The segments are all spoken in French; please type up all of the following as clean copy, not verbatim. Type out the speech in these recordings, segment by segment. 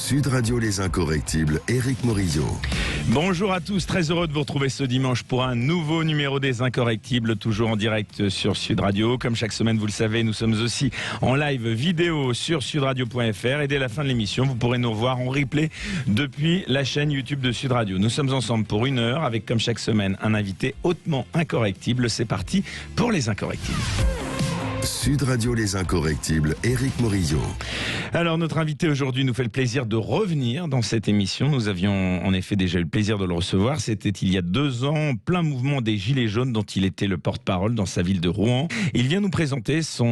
Sud Radio Les Incorrectibles, Éric Morizot. Bonjour à tous, très heureux de vous retrouver ce dimanche pour un nouveau numéro des Incorrectibles, toujours en direct sur Sud Radio. Comme chaque semaine, vous le savez, nous sommes aussi en live vidéo sur sudradio.fr et dès la fin de l'émission, vous pourrez nous revoir en replay depuis la chaîne YouTube de Sud Radio. Nous sommes ensemble pour 1 heure avec, comme chaque semaine, un invité hautement incorrectible. C'est parti pour les Incorrectibles. Sud Radio Les Incorrectibles, Éric Morizot. Alors notre invité aujourd'hui nous fait le plaisir de revenir dans cette émission. Nous avions en effet déjà eu le plaisir de le recevoir. C'était il y a 2 ans, plein mouvement des Gilets jaunes dont il était le porte-parole dans sa ville de Rouen. Il vient nous présenter son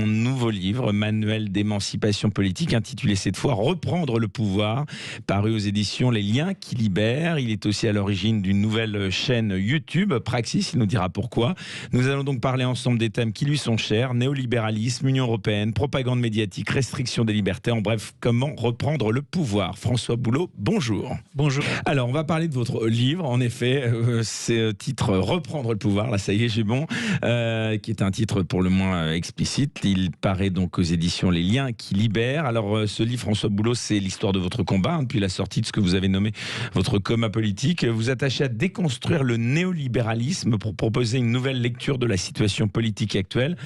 nouveau livre, Manuel d'émancipation politique, intitulé cette fois « Reprendre le pouvoir », paru aux éditions Les Liens qui libèrent. Il est aussi à l'origine d'une nouvelle chaîne YouTube, Praxis, il nous dira pourquoi. Nous allons donc parler ensemble des thèmes qui lui sont chers, néolibéralisme, Union européenne, propagande médiatique, restriction des libertés, en bref, comment reprendre le pouvoir. François Boulot, bonjour. Bonjour. Alors, on va parler de votre livre, en effet, c'est titre « Reprendre le pouvoir », là ça y est, j'ai bon, qui est un titre pour le moins explicite. Il paraît donc aux éditions Les Liens qui libèrent. Alors, ce livre, François Boulot, c'est l'histoire de votre combat, depuis la sortie de ce que vous avez nommé votre coma politique. Vous attachez à déconstruire le néolibéralisme pour proposer une nouvelle lecture de la situation politique actuelle.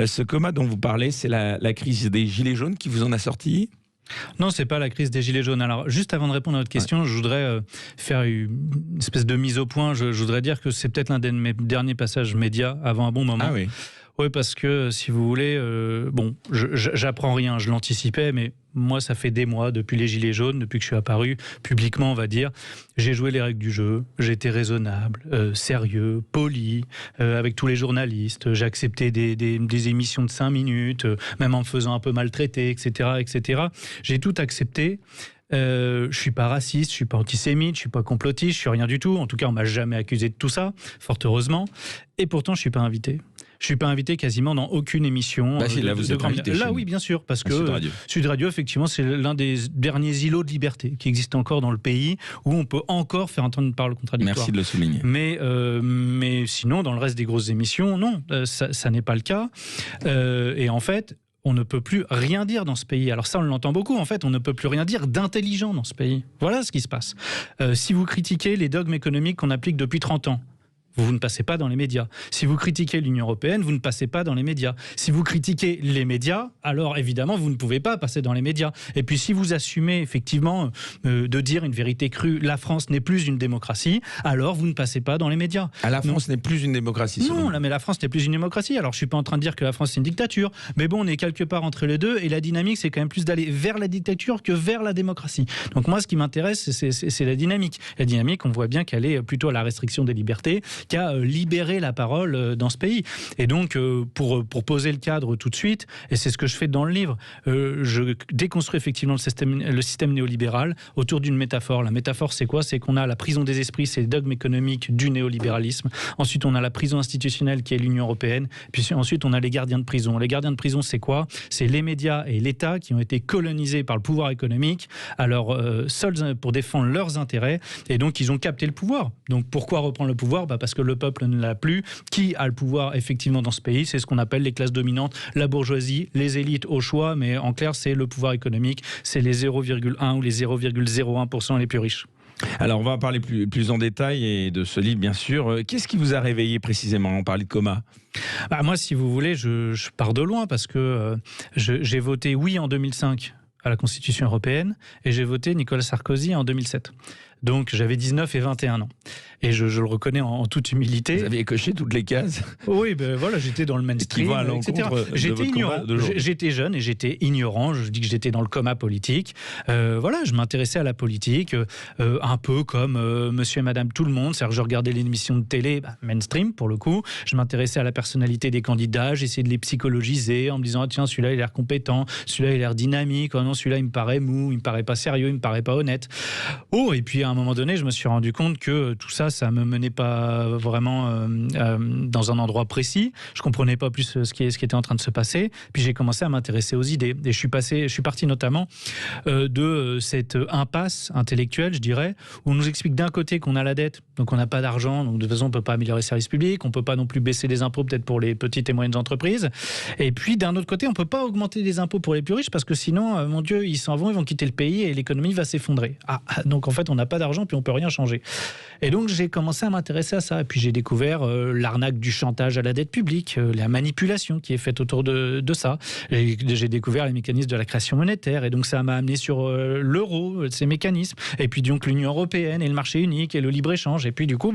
Ce coma dont vous parlez, c'est la crise des Gilets jaunes qui vous en a sorti ? Non, c'est pas la crise des Gilets jaunes. Alors, juste avant de répondre à votre question, je voudrais faire une espèce de mise au point. Je voudrais dire que c'est peut-être l'un de mes derniers passages médias avant un bon moment. Ah oui. Oui, parce que, si vous voulez, bon, j'apprends rien, je l'anticipais, mais moi, ça fait des mois, depuis les Gilets jaunes, depuis que je suis apparu, publiquement, on va dire, j'ai joué les règles du jeu, j'ai été raisonnable, sérieux, poli, avec tous les journalistes, j'ai accepté des émissions de 5 minutes, même en me faisant un peu maltraiter, etc., etc. J'ai tout accepté. Je suis pas raciste, je suis pas antisémite, je suis pas complotiste, je suis rien du tout. En tout cas, on m'a jamais accusé de tout ça, fort heureusement. Et pourtant, je suis pas invité. Je suis pas invité quasiment dans aucune émission. Là, vous êtes invité. Là, oui, bien sûr, parce que Sud Radio, effectivement, c'est l'un des derniers îlots de liberté qui existent encore dans le pays, où on peut encore faire entendre une parole contradictoire. Merci de le souligner. Mais sinon, dans le reste des grosses émissions, non, ça n'est pas le cas. Et en fait, on ne peut plus rien dire dans ce pays. Alors ça, on l'entend beaucoup. En fait, on ne peut plus rien dire d'intelligent dans ce pays. Voilà ce qui se passe. Si vous critiquez les dogmes économiques qu'on applique depuis 30 ans, vous ne passez pas dans les médias. Si vous critiquez l'Union européenne, vous ne passez pas dans les médias. Si vous critiquez les médias, alors évidemment, vous ne pouvez pas passer dans les médias. Et puis si vous assumez effectivement de dire une vérité crue, la France n'est plus une démocratie, alors vous ne passez pas dans les médias. Ah, la France n'est plus une démocratie. Non, mais la France n'est plus une démocratie. Alors je ne suis pas en train de dire que la France c'est une dictature, mais bon, on est quelque part entre les deux, et la dynamique c'est quand même plus d'aller vers la dictature que vers la démocratie. Donc moi, ce qui m'intéresse, c'est la dynamique. La dynamique, on voit bien qu'elle est plutôt à la restriction des libertés, qu'à libérer la parole dans ce pays. Et donc, pour poser le cadre tout de suite, et c'est ce que je fais dans le livre, je déconstruis effectivement le système néolibéral autour d'une métaphore. La métaphore, c'est quoi ? C'est qu'on a la prison des esprits, c'est le dogme économique du néolibéralisme. Ensuite, on a la prison institutionnelle qui est l'Union européenne. Puis ensuite, on a les gardiens de prison. Les gardiens de prison, c'est quoi ? C'est les médias et l'État qui ont été colonisés par le pouvoir économique, alors seuls pour défendre leurs intérêts. Et donc, ils ont capté le pouvoir. Donc, pourquoi reprendre le pouvoir ? Parce que le peuple ne l'a plus. Qui a le pouvoir effectivement dans ce pays ? C'est ce qu'on appelle les classes dominantes, la bourgeoisie, les élites au choix, mais en clair, c'est le pouvoir économique, c'est les 0,1 ou les 0,01% les plus riches. Alors, on va en parler plus en détail et de ce livre, bien sûr. Qu'est-ce qui vous a réveillé précisément ? On parlait de coma. Moi, si vous voulez, je pars de loin parce que j'ai voté oui en 2005 à la Constitution européenne et j'ai voté Nicolas Sarkozy en 2007. Donc j'avais 19 et 21 ans. Et je le reconnais en toute humilité. Vous aviez coché toutes les cases ? Oui, ben voilà, j'étais dans le mainstream, etc. J'étais ignorant. J'étais jeune et j'étais ignorant. Je dis que j'étais dans le coma politique. Voilà, je m'intéressais à la politique, un peu comme monsieur et madame tout le monde. C'est-à-dire que je regardais l'émission de télé, mainstream pour le coup. Je m'intéressais à la personnalité des candidats. J'essayais de les psychologiser en me disant, tiens, celui-là, il a l'air compétent. Celui-là, il a l'air dynamique. Oh non, celui-là, il me paraît mou. Il me paraît pas sérieux. Il me paraît pas honnête. Oh, et puis à un moment donné, je me suis rendu compte que tout ça, ça me menait pas vraiment dans un endroit précis. Je comprenais pas plus ce qui était en train de se passer. Puis j'ai commencé à m'intéresser aux idées. Et je suis parti notamment de cette impasse intellectuelle, je dirais, où on nous explique d'un côté qu'on a la dette, donc on n'a pas d'argent, donc de toute façon on peut pas améliorer les services publics, on peut pas non plus baisser les impôts peut-être pour les petites et moyennes entreprises. Et puis d'un autre côté, on peut pas augmenter les impôts pour les plus riches parce que sinon, mon Dieu, ils s'en vont, ils vont quitter le pays et l'économie va s'effondrer. Donc en fait, on n'a pas d'argent puis on peut rien changer. Et donc j'ai commencé à m'intéresser à ça. Et puis j'ai découvert l'arnaque du chantage à la dette publique, la manipulation qui est faite autour de ça. J'ai découvert les mécanismes de la création monétaire et donc ça m'a amené sur l'euro, ces mécanismes. Et puis donc l'Union européenne et le marché unique et le libre-échange. Et puis du coup,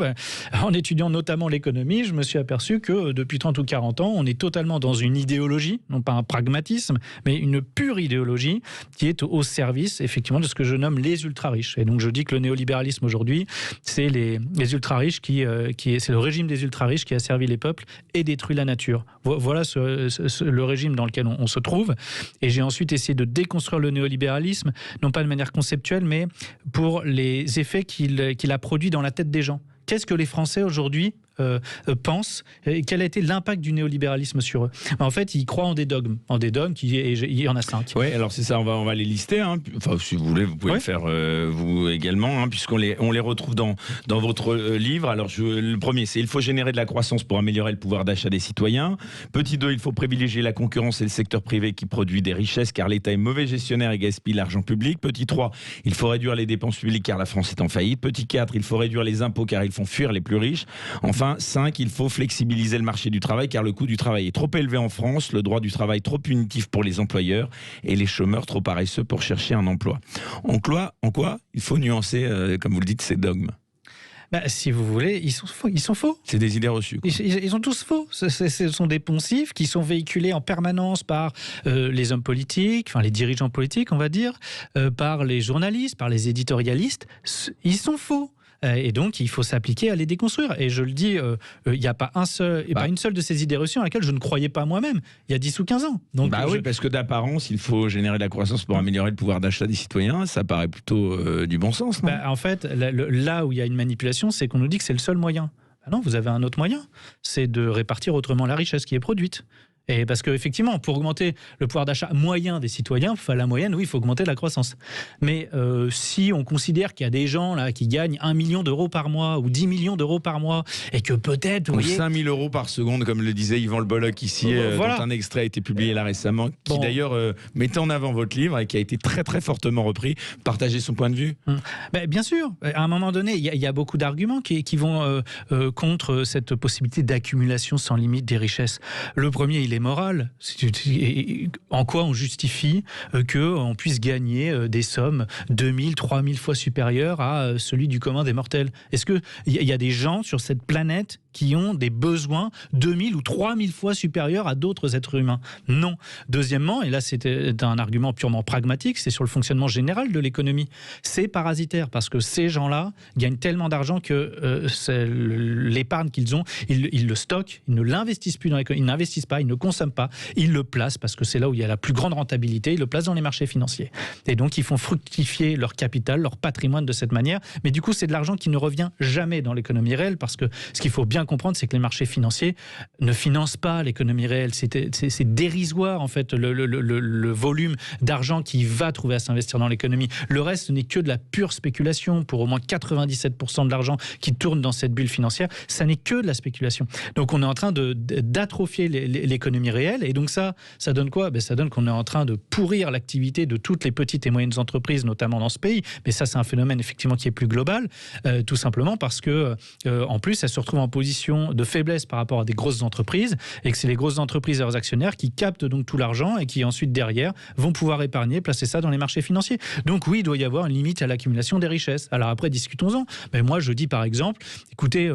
en étudiant notamment l'économie, je me suis aperçu que depuis 30 ou 40 ans, on est totalement dans une idéologie, non pas un pragmatisme, mais une pure idéologie qui est au service, effectivement, de ce que je nomme les ultra-riches. Et donc, je dis que le néolibéralisme aujourd'hui, c'est les ultra-riches c'est le régime des ultra-riches qui a servi les peuples et détruit la nature. Voilà le régime dans lequel on se trouve. Et j'ai ensuite essayé de déconstruire le néolibéralisme, non pas de manière conceptuelle, mais pour les effets qu'il a produits dans la tête des gens. Qu'est-ce que les Français aujourd'hui pensent et quel a été l'impact du néolibéralisme sur eux? En fait, ils croient en des dogmes, il y en a 5. Oui, alors c'est ça, on va les lister. Enfin, si vous voulez, vous pouvez le faire vous également, puisqu'on les retrouve dans votre livre. Alors, le premier, c'est il faut générer de la croissance pour améliorer le pouvoir d'achat des citoyens. Petit 2, il faut privilégier la concurrence et le secteur privé qui produit des richesses, car l'État est mauvais gestionnaire et gaspille l'argent public. Petit 3, il faut réduire les dépenses publiques, car la France est en faillite. Petit 4, il faut réduire les impôts, car ils font fuir les plus riches. Enfin, 5, il faut flexibiliser le marché du travail car le coût du travail est trop élevé en France, le droit du travail trop punitif pour les employeurs et les chômeurs trop paresseux pour chercher un emploi. En quoi il faut nuancer, comme vous le dites, ces dogmes? Si vous voulez, ils sont faux. C'est des idées reçues. Ils sont tous faux. Ce sont des poncifs qui sont véhiculés en permanence par les hommes politiques, enfin les dirigeants politiques, on va dire, par les journalistes, par les éditorialistes. Ils sont faux. Et donc, il faut s'appliquer à les déconstruire. Et je le dis, il n'y a pas une seule de ces idées reçues à laquelle je ne croyais pas moi-même, il y a 10 ou 15 ans. Donc, oui, parce que d'apparence, il faut générer de la croissance pour améliorer le pouvoir d'achat des citoyens. Ça paraît plutôt du bon sens, non? En fait, là où il y a une manipulation, c'est qu'on nous dit que c'est le seul moyen. Non, vous avez un autre moyen, c'est de répartir autrement la richesse qui est produite. Et parce qu'effectivement, pour augmenter le pouvoir d'achat moyen des citoyens, la moyenne, oui, il faut augmenter la croissance. Mais si on considère qu'il y a des gens là, qui gagnent 1 million d'euros par mois ou 10 millions d'euros par mois, et que peut-être... Ou 5 000 euros par seconde, comme le disait Yvan Le Bolloc ici, voilà. dont un extrait a été publié là récemment, qui d'ailleurs mettait en avant votre livre et qui a été très très fortement repris. Partagez son point de vue. Bien sûr, à un moment donné, il y a beaucoup d'arguments qui vont contre cette possibilité d'accumulation sans limite des richesses. Le premier, il est moral. En quoi on justifie qu'on puisse gagner des sommes 2000, 3000 fois supérieures à celui du commun des mortels? Est-ce qu'il y a des gens sur cette planète qui ont des besoins 2000 ou 3000 fois supérieurs à d'autres êtres humains? Non. Deuxièmement, et là c'est un argument purement pragmatique, c'est sur le fonctionnement général de l'économie. C'est parasitaire parce que ces gens-là gagnent tellement d'argent que l'épargne qu'ils ont, ils le stockent, ils ne l'investissent plus dans l'économie, ils n'investissent pas, ils ne consomment pas, ils le placent parce que c'est là où il y a la plus grande rentabilité, ils le placent dans les marchés financiers. Et donc ils font fructifier leur capital, leur patrimoine de cette manière, mais du coup c'est de l'argent qui ne revient jamais dans l'économie réelle parce que ce qu'il faut bien comprendre, c'est que les marchés financiers ne financent pas l'économie réelle. C'est dérisoire en fait le volume d'argent qui va trouver à s'investir dans l'économie. Le reste, ce n'est que de la pure spéculation. Pour au moins 97% de l'argent qui tourne dans cette bulle financière, ça n'est que de la spéculation. Donc on est en train d'atrophier l'économie réelle. Et donc ça donne quoi? Ça donne qu'on est en train de pourrir l'activité de toutes les petites et moyennes entreprises, notamment dans ce pays. Mais ça, c'est un phénomène effectivement qui est plus global, tout simplement parce que en plus, elles se retrouvent en position de faiblesse par rapport à des grosses entreprises et que c'est les grosses entreprises et leurs actionnaires qui captent donc tout l'argent et qui ensuite derrière vont pouvoir épargner, placer ça dans les marchés financiers. Donc oui, il doit y avoir une limite à l'accumulation des richesses. Alors après, discutons-en. Mais moi, je dis par exemple, écoutez,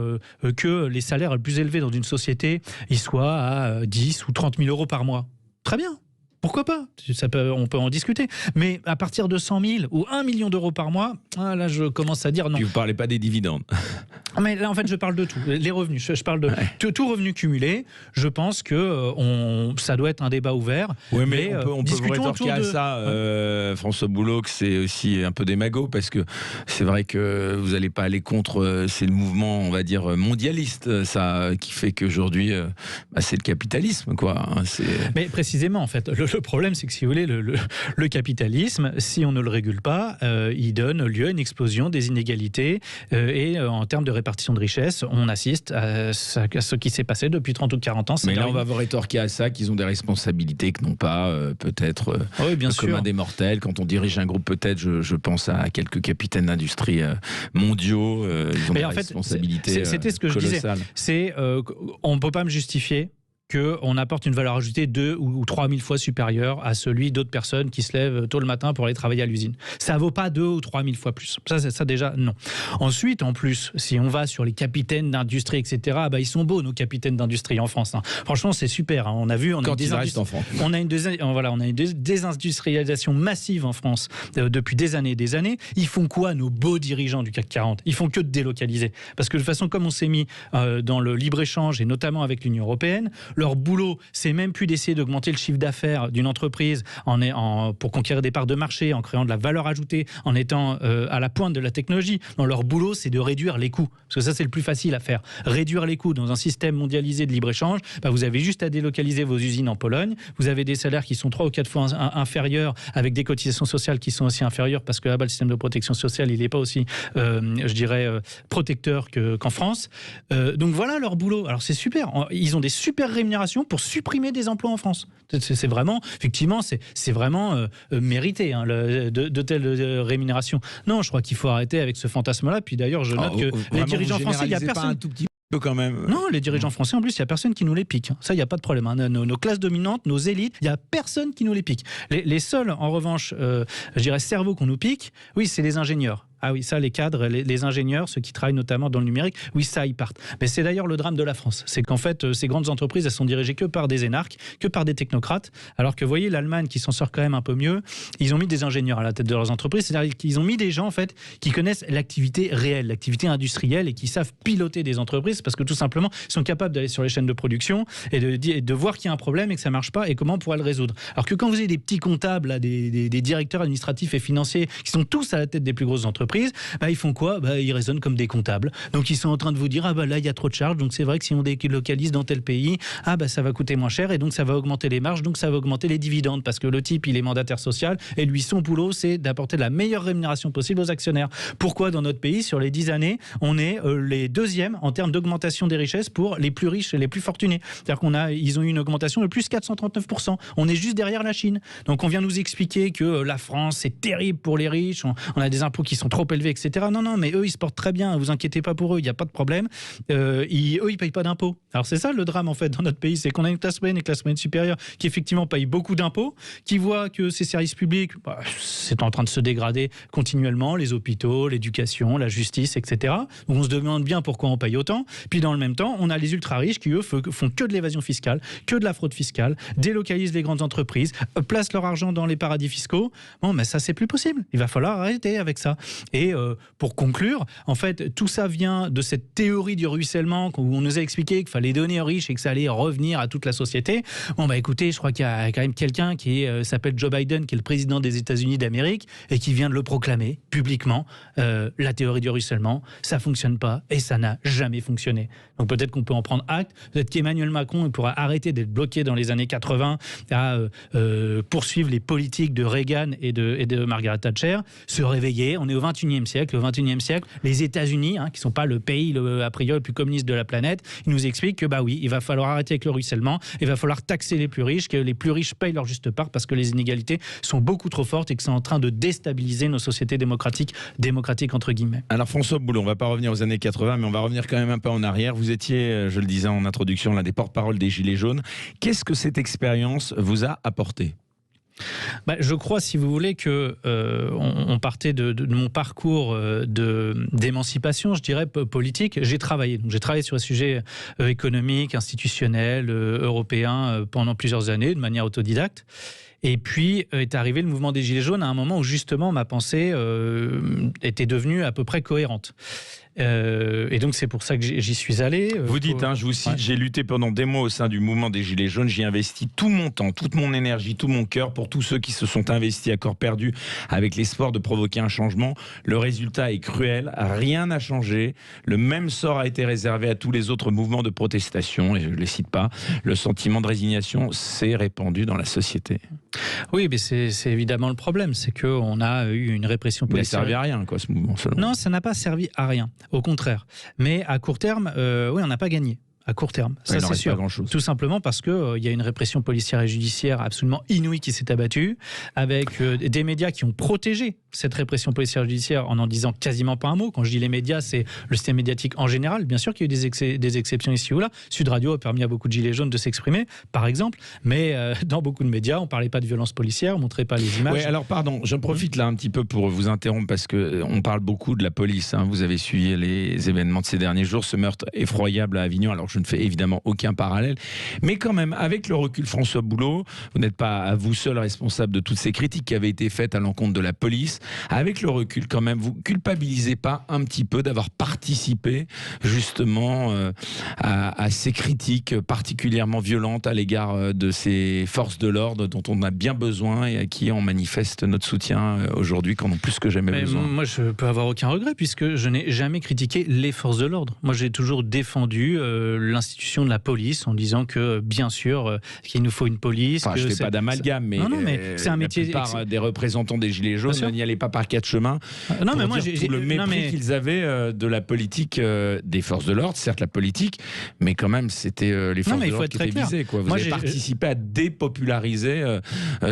que les salaires les plus élevés dans une société, ils soient à 10 ou 30 000 euros par mois. Très bien. Pourquoi pas? On peut en discuter. Mais à partir de 100 000 ou 1 million d'euros par mois, là, je commence à dire non. Puis vous ne parlez pas des dividendes. Mais là, en fait, je parle de tout. Les revenus, je parle de tout revenu cumulé. Je pense que ça doit être un débat ouvert. Oui, mais on peut vous rétorquer à ça, François Boulot, que c'est aussi un peu démago, parce que c'est vrai que vous n'allez pas aller contre, c'est le mouvement, on va dire, mondialiste, ça, qui fait qu'aujourd'hui, c'est le capitalisme, quoi. Mais précisément, en fait, le problème, c'est que si vous voulez, le capitalisme, si on ne le régule pas, il donne lieu à une explosion des inégalités et en termes de répartition de richesse, on assiste à ce qui s'est passé depuis 30 ou 40 ans. Mais là, on va vous rétorquer à ça qu'ils ont des responsabilités que n'ont pas peut-être le commun des mortels. Quand on dirige un groupe, peut-être, je pense à quelques capitaines d'industrie mondiaux, ils ont des responsabilités c'était ce que colossales. Je disais. On ne peut pas me justifier qu'on apporte une valeur ajoutée 2 ou 3 000 fois supérieure à celui d'autres personnes qui se lèvent tôt le matin pour aller travailler à l'usine. Ça ne vaut pas 2 ou 3 000 fois plus. Ça déjà, non. Ensuite, en plus, si on va sur les capitaines d'industrie, etc., ils sont beaux, nos capitaines d'industrie en France. Franchement, c'est super. On a vu... Quand ils restent en France. On a une désindustrialisation massive en France depuis des années et des années. Ils font quoi, nos beaux dirigeants du CAC 40 ? Ils font que de délocaliser. Parce que de toute façon, comme on s'est mis dans le libre-échange, et notamment avec l'Union européenne, leur boulot, c'est même plus d'essayer d'augmenter le chiffre d'affaires d'une entreprise pour conquérir des parts de marché, en créant de la valeur ajoutée, en étant à la pointe de la technologie. Non, leur boulot, c'est de réduire les coûts. Parce que ça, c'est le plus facile à faire. Réduire les coûts dans un système mondialisé de libre-échange, vous avez juste à délocaliser vos usines en Pologne. Vous avez des salaires qui sont 3 ou 4 fois inférieurs, avec des cotisations sociales qui sont aussi inférieures, parce que là-bas, le système de protection sociale, il n'est pas aussi, protecteur qu'en France. Donc voilà leur boulot. Alors c'est super. Ils ont des super rémunérations pour supprimer des emplois en France. C'est vraiment, effectivement, c'est vraiment mérité de telles rémunérations. Non, je crois qu'il faut arrêter avec ce fantasme-là. Puis d'ailleurs, je note que les dirigeants français, il n'y a personne. Un tout petit peu quand même. Non, les dirigeants français, en plus, il n'y a personne qui nous les pique. Ça, il n'y a pas de problème. Nos classes dominantes, nos élites, il n'y a personne qui nous les pique. Les seuls, en revanche, cerveaux qu'on nous pique, oui, c'est les ingénieurs. Ah oui, ça, les cadres, les ingénieurs, ceux qui travaillent notamment dans le numérique, oui, ça, ils partent. Mais c'est d'ailleurs le drame de la France. C'est qu'en fait, ces grandes entreprises, elles sont dirigées que par des énarques, que par des technocrates. Alors que, vous voyez, l'Allemagne, qui s'en sort quand même un peu mieux, ils ont mis des ingénieurs à la tête de leurs entreprises. C'est-à-dire qu'ils ont mis des gens, en fait, qui connaissent l'activité réelle, l'activité industrielle et qui savent piloter des entreprises parce que, tout simplement, ils sont capables d'aller sur les chaînes de production et de voir qu'il y a un problème et que ça ne marche pas et comment on pourra le résoudre. Alors que quand vous avez des petits comptables, là, des directeurs administratifs et financiers qui sont tous à la tête des plus grosses entreprises, ils font quoi ? Ils raisonnent comme des comptables. Donc ils sont en train de vous dire là il y a trop de charges, donc c'est vrai que si on délocalise dans tel pays, ça va coûter moins cher et donc ça va augmenter les marges, donc ça va augmenter les dividendes parce que le type il est mandataire social et lui son boulot c'est d'apporter la meilleure rémunération possible aux actionnaires. Pourquoi dans notre pays sur les 10 années on est les deuxièmes en termes d'augmentation des richesses pour les plus riches et les plus fortunés. C'est-à-dire ils ont eu une augmentation de plus 439%. On est juste derrière la Chine. Donc on vient nous expliquer que la France c'est terrible pour les riches, on a des impôts qui sont trop élevés, etc. Non, mais eux, ils se portent très bien. Vous inquiétez pas pour eux, il n'y a pas de problème. Ils payent pas d'impôts. Alors c'est ça le drame en fait dans notre pays, c'est qu'on a une classe moyenne et une classe moyenne supérieure qui effectivement payent beaucoup d'impôts, qui voient que ces services publics, c'est en train de se dégrader continuellement, les hôpitaux, l'éducation, la justice, etc. Donc on se demande bien pourquoi on paye autant. Puis dans le même temps, on a les ultra riches qui eux font que de l'évasion fiscale, que de la fraude fiscale, délocalisent les grandes entreprises, placent leur argent dans les paradis fiscaux. Bon, mais ça c'est plus possible. Il va falloir arrêter avec ça. Et pour conclure, en fait, tout ça vient de cette théorie du ruissellement où on nous a expliqué qu'il fallait donner aux riches et que ça allait revenir à toute la société. Bon, écoutez, je crois qu'il y a quand même quelqu'un qui s'appelle Joe Biden, qui est le président des États-Unis d'Amérique et qui vient de le proclamer publiquement. La théorie du ruissellement, ça fonctionne pas et ça n'a jamais fonctionné. Donc peut-être qu'on peut en prendre acte. Peut-être qu'Emmanuel Macron pourra arrêter d'être bloqué dans les années 80 à poursuivre les politiques de Reagan et de Margaret Thatcher, se réveiller. On est au 21e siècle. Au 21e siècle, les États-Unis, qui ne sont pas le pays a priori le plus communiste de la planète, ils nous expliquent que oui, il va falloir arrêter avec le ruissellement, il va falloir taxer les plus riches, que les plus riches payent leur juste part parce que les inégalités sont beaucoup trop fortes et que c'est en train de déstabiliser nos sociétés démocratiques entre guillemets. Alors François Boulot, on ne va pas revenir aux années 80, mais on va revenir quand même un peu en arrière. Vous étiez, je le disais en introduction, l'un des porte-parole des Gilets jaunes. Qu'est-ce que cette expérience vous a apporté ? Je crois, si vous voulez, que on partait de mon parcours d'émancipation, je dirais politique. J'ai travaillé sur les sujets économiques, institutionnels, européens pendant plusieurs années, de manière autodidacte. Et puis est arrivé le mouvement des Gilets jaunes à un moment où justement ma pensée était devenue à peu près cohérente. Et donc c'est pour ça que j'y suis allé. Vous dites, je vous cite, j'ai lutté pendant des mois au sein du mouvement des Gilets jaunes, j'ai investi tout mon temps, toute mon énergie, tout mon cœur pour tous ceux qui se sont investis à corps perdu avec l'espoir de provoquer un changement. Le résultat est cruel, rien n'a changé, le même sort a été réservé à tous les autres mouvements de protestation, et je ne les cite pas, le sentiment de résignation s'est répandu dans la société. Oui, mais c'est évidemment le problème, c'est qu'on a eu une répression policière. Il n'a servi à rien, quoi, ce mouvement. Selon non, ça n'a pas servi à rien, au contraire. Mais à court terme, oui, on n'a pas gagné. À court terme, ça c'est sûr. Tout simplement parce qu'il y a une répression policière et judiciaire absolument inouïe qui s'est abattue, avec des médias qui ont protégé cette répression policière et judiciaire en disant quasiment pas un mot. Quand je dis les médias, c'est le système médiatique en général. Bien sûr qu'il y a eu des exceptions ici ou là. Sud Radio a permis à beaucoup de gilets jaunes de s'exprimer, par exemple. Mais dans beaucoup de médias, on ne parlait pas de violence policière, on ne montrait pas les images. Oui, alors pardon, je profite là un petit peu pour vous interrompre parce qu'on parle beaucoup de la police. Vous avez suivi les événements de ces derniers jours, ce meurtre effroyable à Avignon. Alors je ne fais évidemment aucun parallèle. Mais quand même, avec le recul, François Boulot, vous n'êtes pas à vous seul responsable de toutes ces critiques qui avaient été faites à l'encontre de la police. Avec le recul, quand même, vous culpabilisez pas un petit peu d'avoir participé justement à ces critiques particulièrement violentes à l'égard de ces forces de l'ordre dont on a bien besoin et à qui on manifeste notre soutien aujourd'hui, qu'en ont plus que jamais besoin. Moi, je peux avoir aucun regret puisque je n'ai jamais critiqué les forces de l'ordre. Moi, j'ai toujours défendu l'institution de la police en disant que, bien sûr, qu'il nous faut une police. Je ne fais pas d'amalgame, mais, mais c'est un métier. La plupart des représentants des Gilets jaunes n'y allaient pas par quatre chemins. Non, mais moi, j'ai tout le mépris qu'ils avaient de la politique des forces de l'ordre, certes la politique, mais quand même, c'était les forces de l'ordre qui étaient visées. Vous avez participé à dépopulariser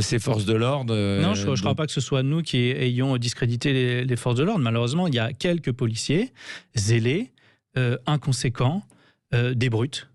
ces forces de l'ordre. Non, je ne crois pas que ce soit nous qui ayons discrédité les forces de l'ordre. Malheureusement, il y a quelques policiers zélés, inconséquents, des brutes,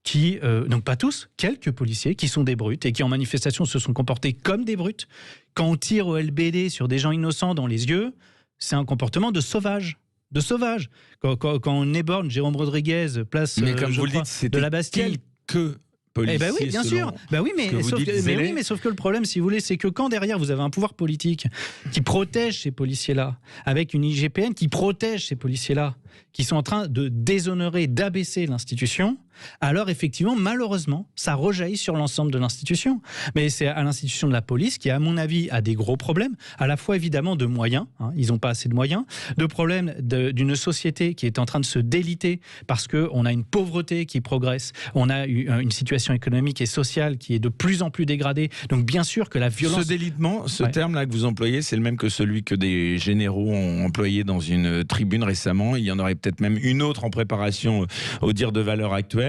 qui, donc pas tous, quelques policiers qui sont des brutes et qui en manifestation se sont comportés comme des brutes. Quand on tire au LBD sur des gens innocents dans les yeux, c'est un comportement de sauvage. De sauvage. Quand on éborgne Jérôme Rodriguez, place de la Bastille. Quelques policiers. Eh ben oui, bien sûr. Mais sauf que le problème, si vous voulez, c'est que quand derrière vous avez un pouvoir politique qui protège ces policiers-là, avec une IGPN qui protège ces policiers-là, qui sont en train de déshonorer, d'abaisser l'institution, alors effectivement, malheureusement, ça rejaillit sur l'ensemble de l'institution. Mais c'est à l'institution de la police qui, à mon avis, a des gros problèmes, à la fois évidemment de moyens, ils n'ont pas assez de moyens, de problèmes d'une société qui est en train de se déliter parce qu'on a une pauvreté qui progresse, on a une situation économique et sociale qui est de plus en plus dégradée. Donc bien sûr que la violence... Ce délitement, ce terme-là que vous employez, c'est le même que celui que des généraux ont employé dans une tribune récemment. Il y en aurait peut-être même une autre en préparation au dire de valeur actuelle.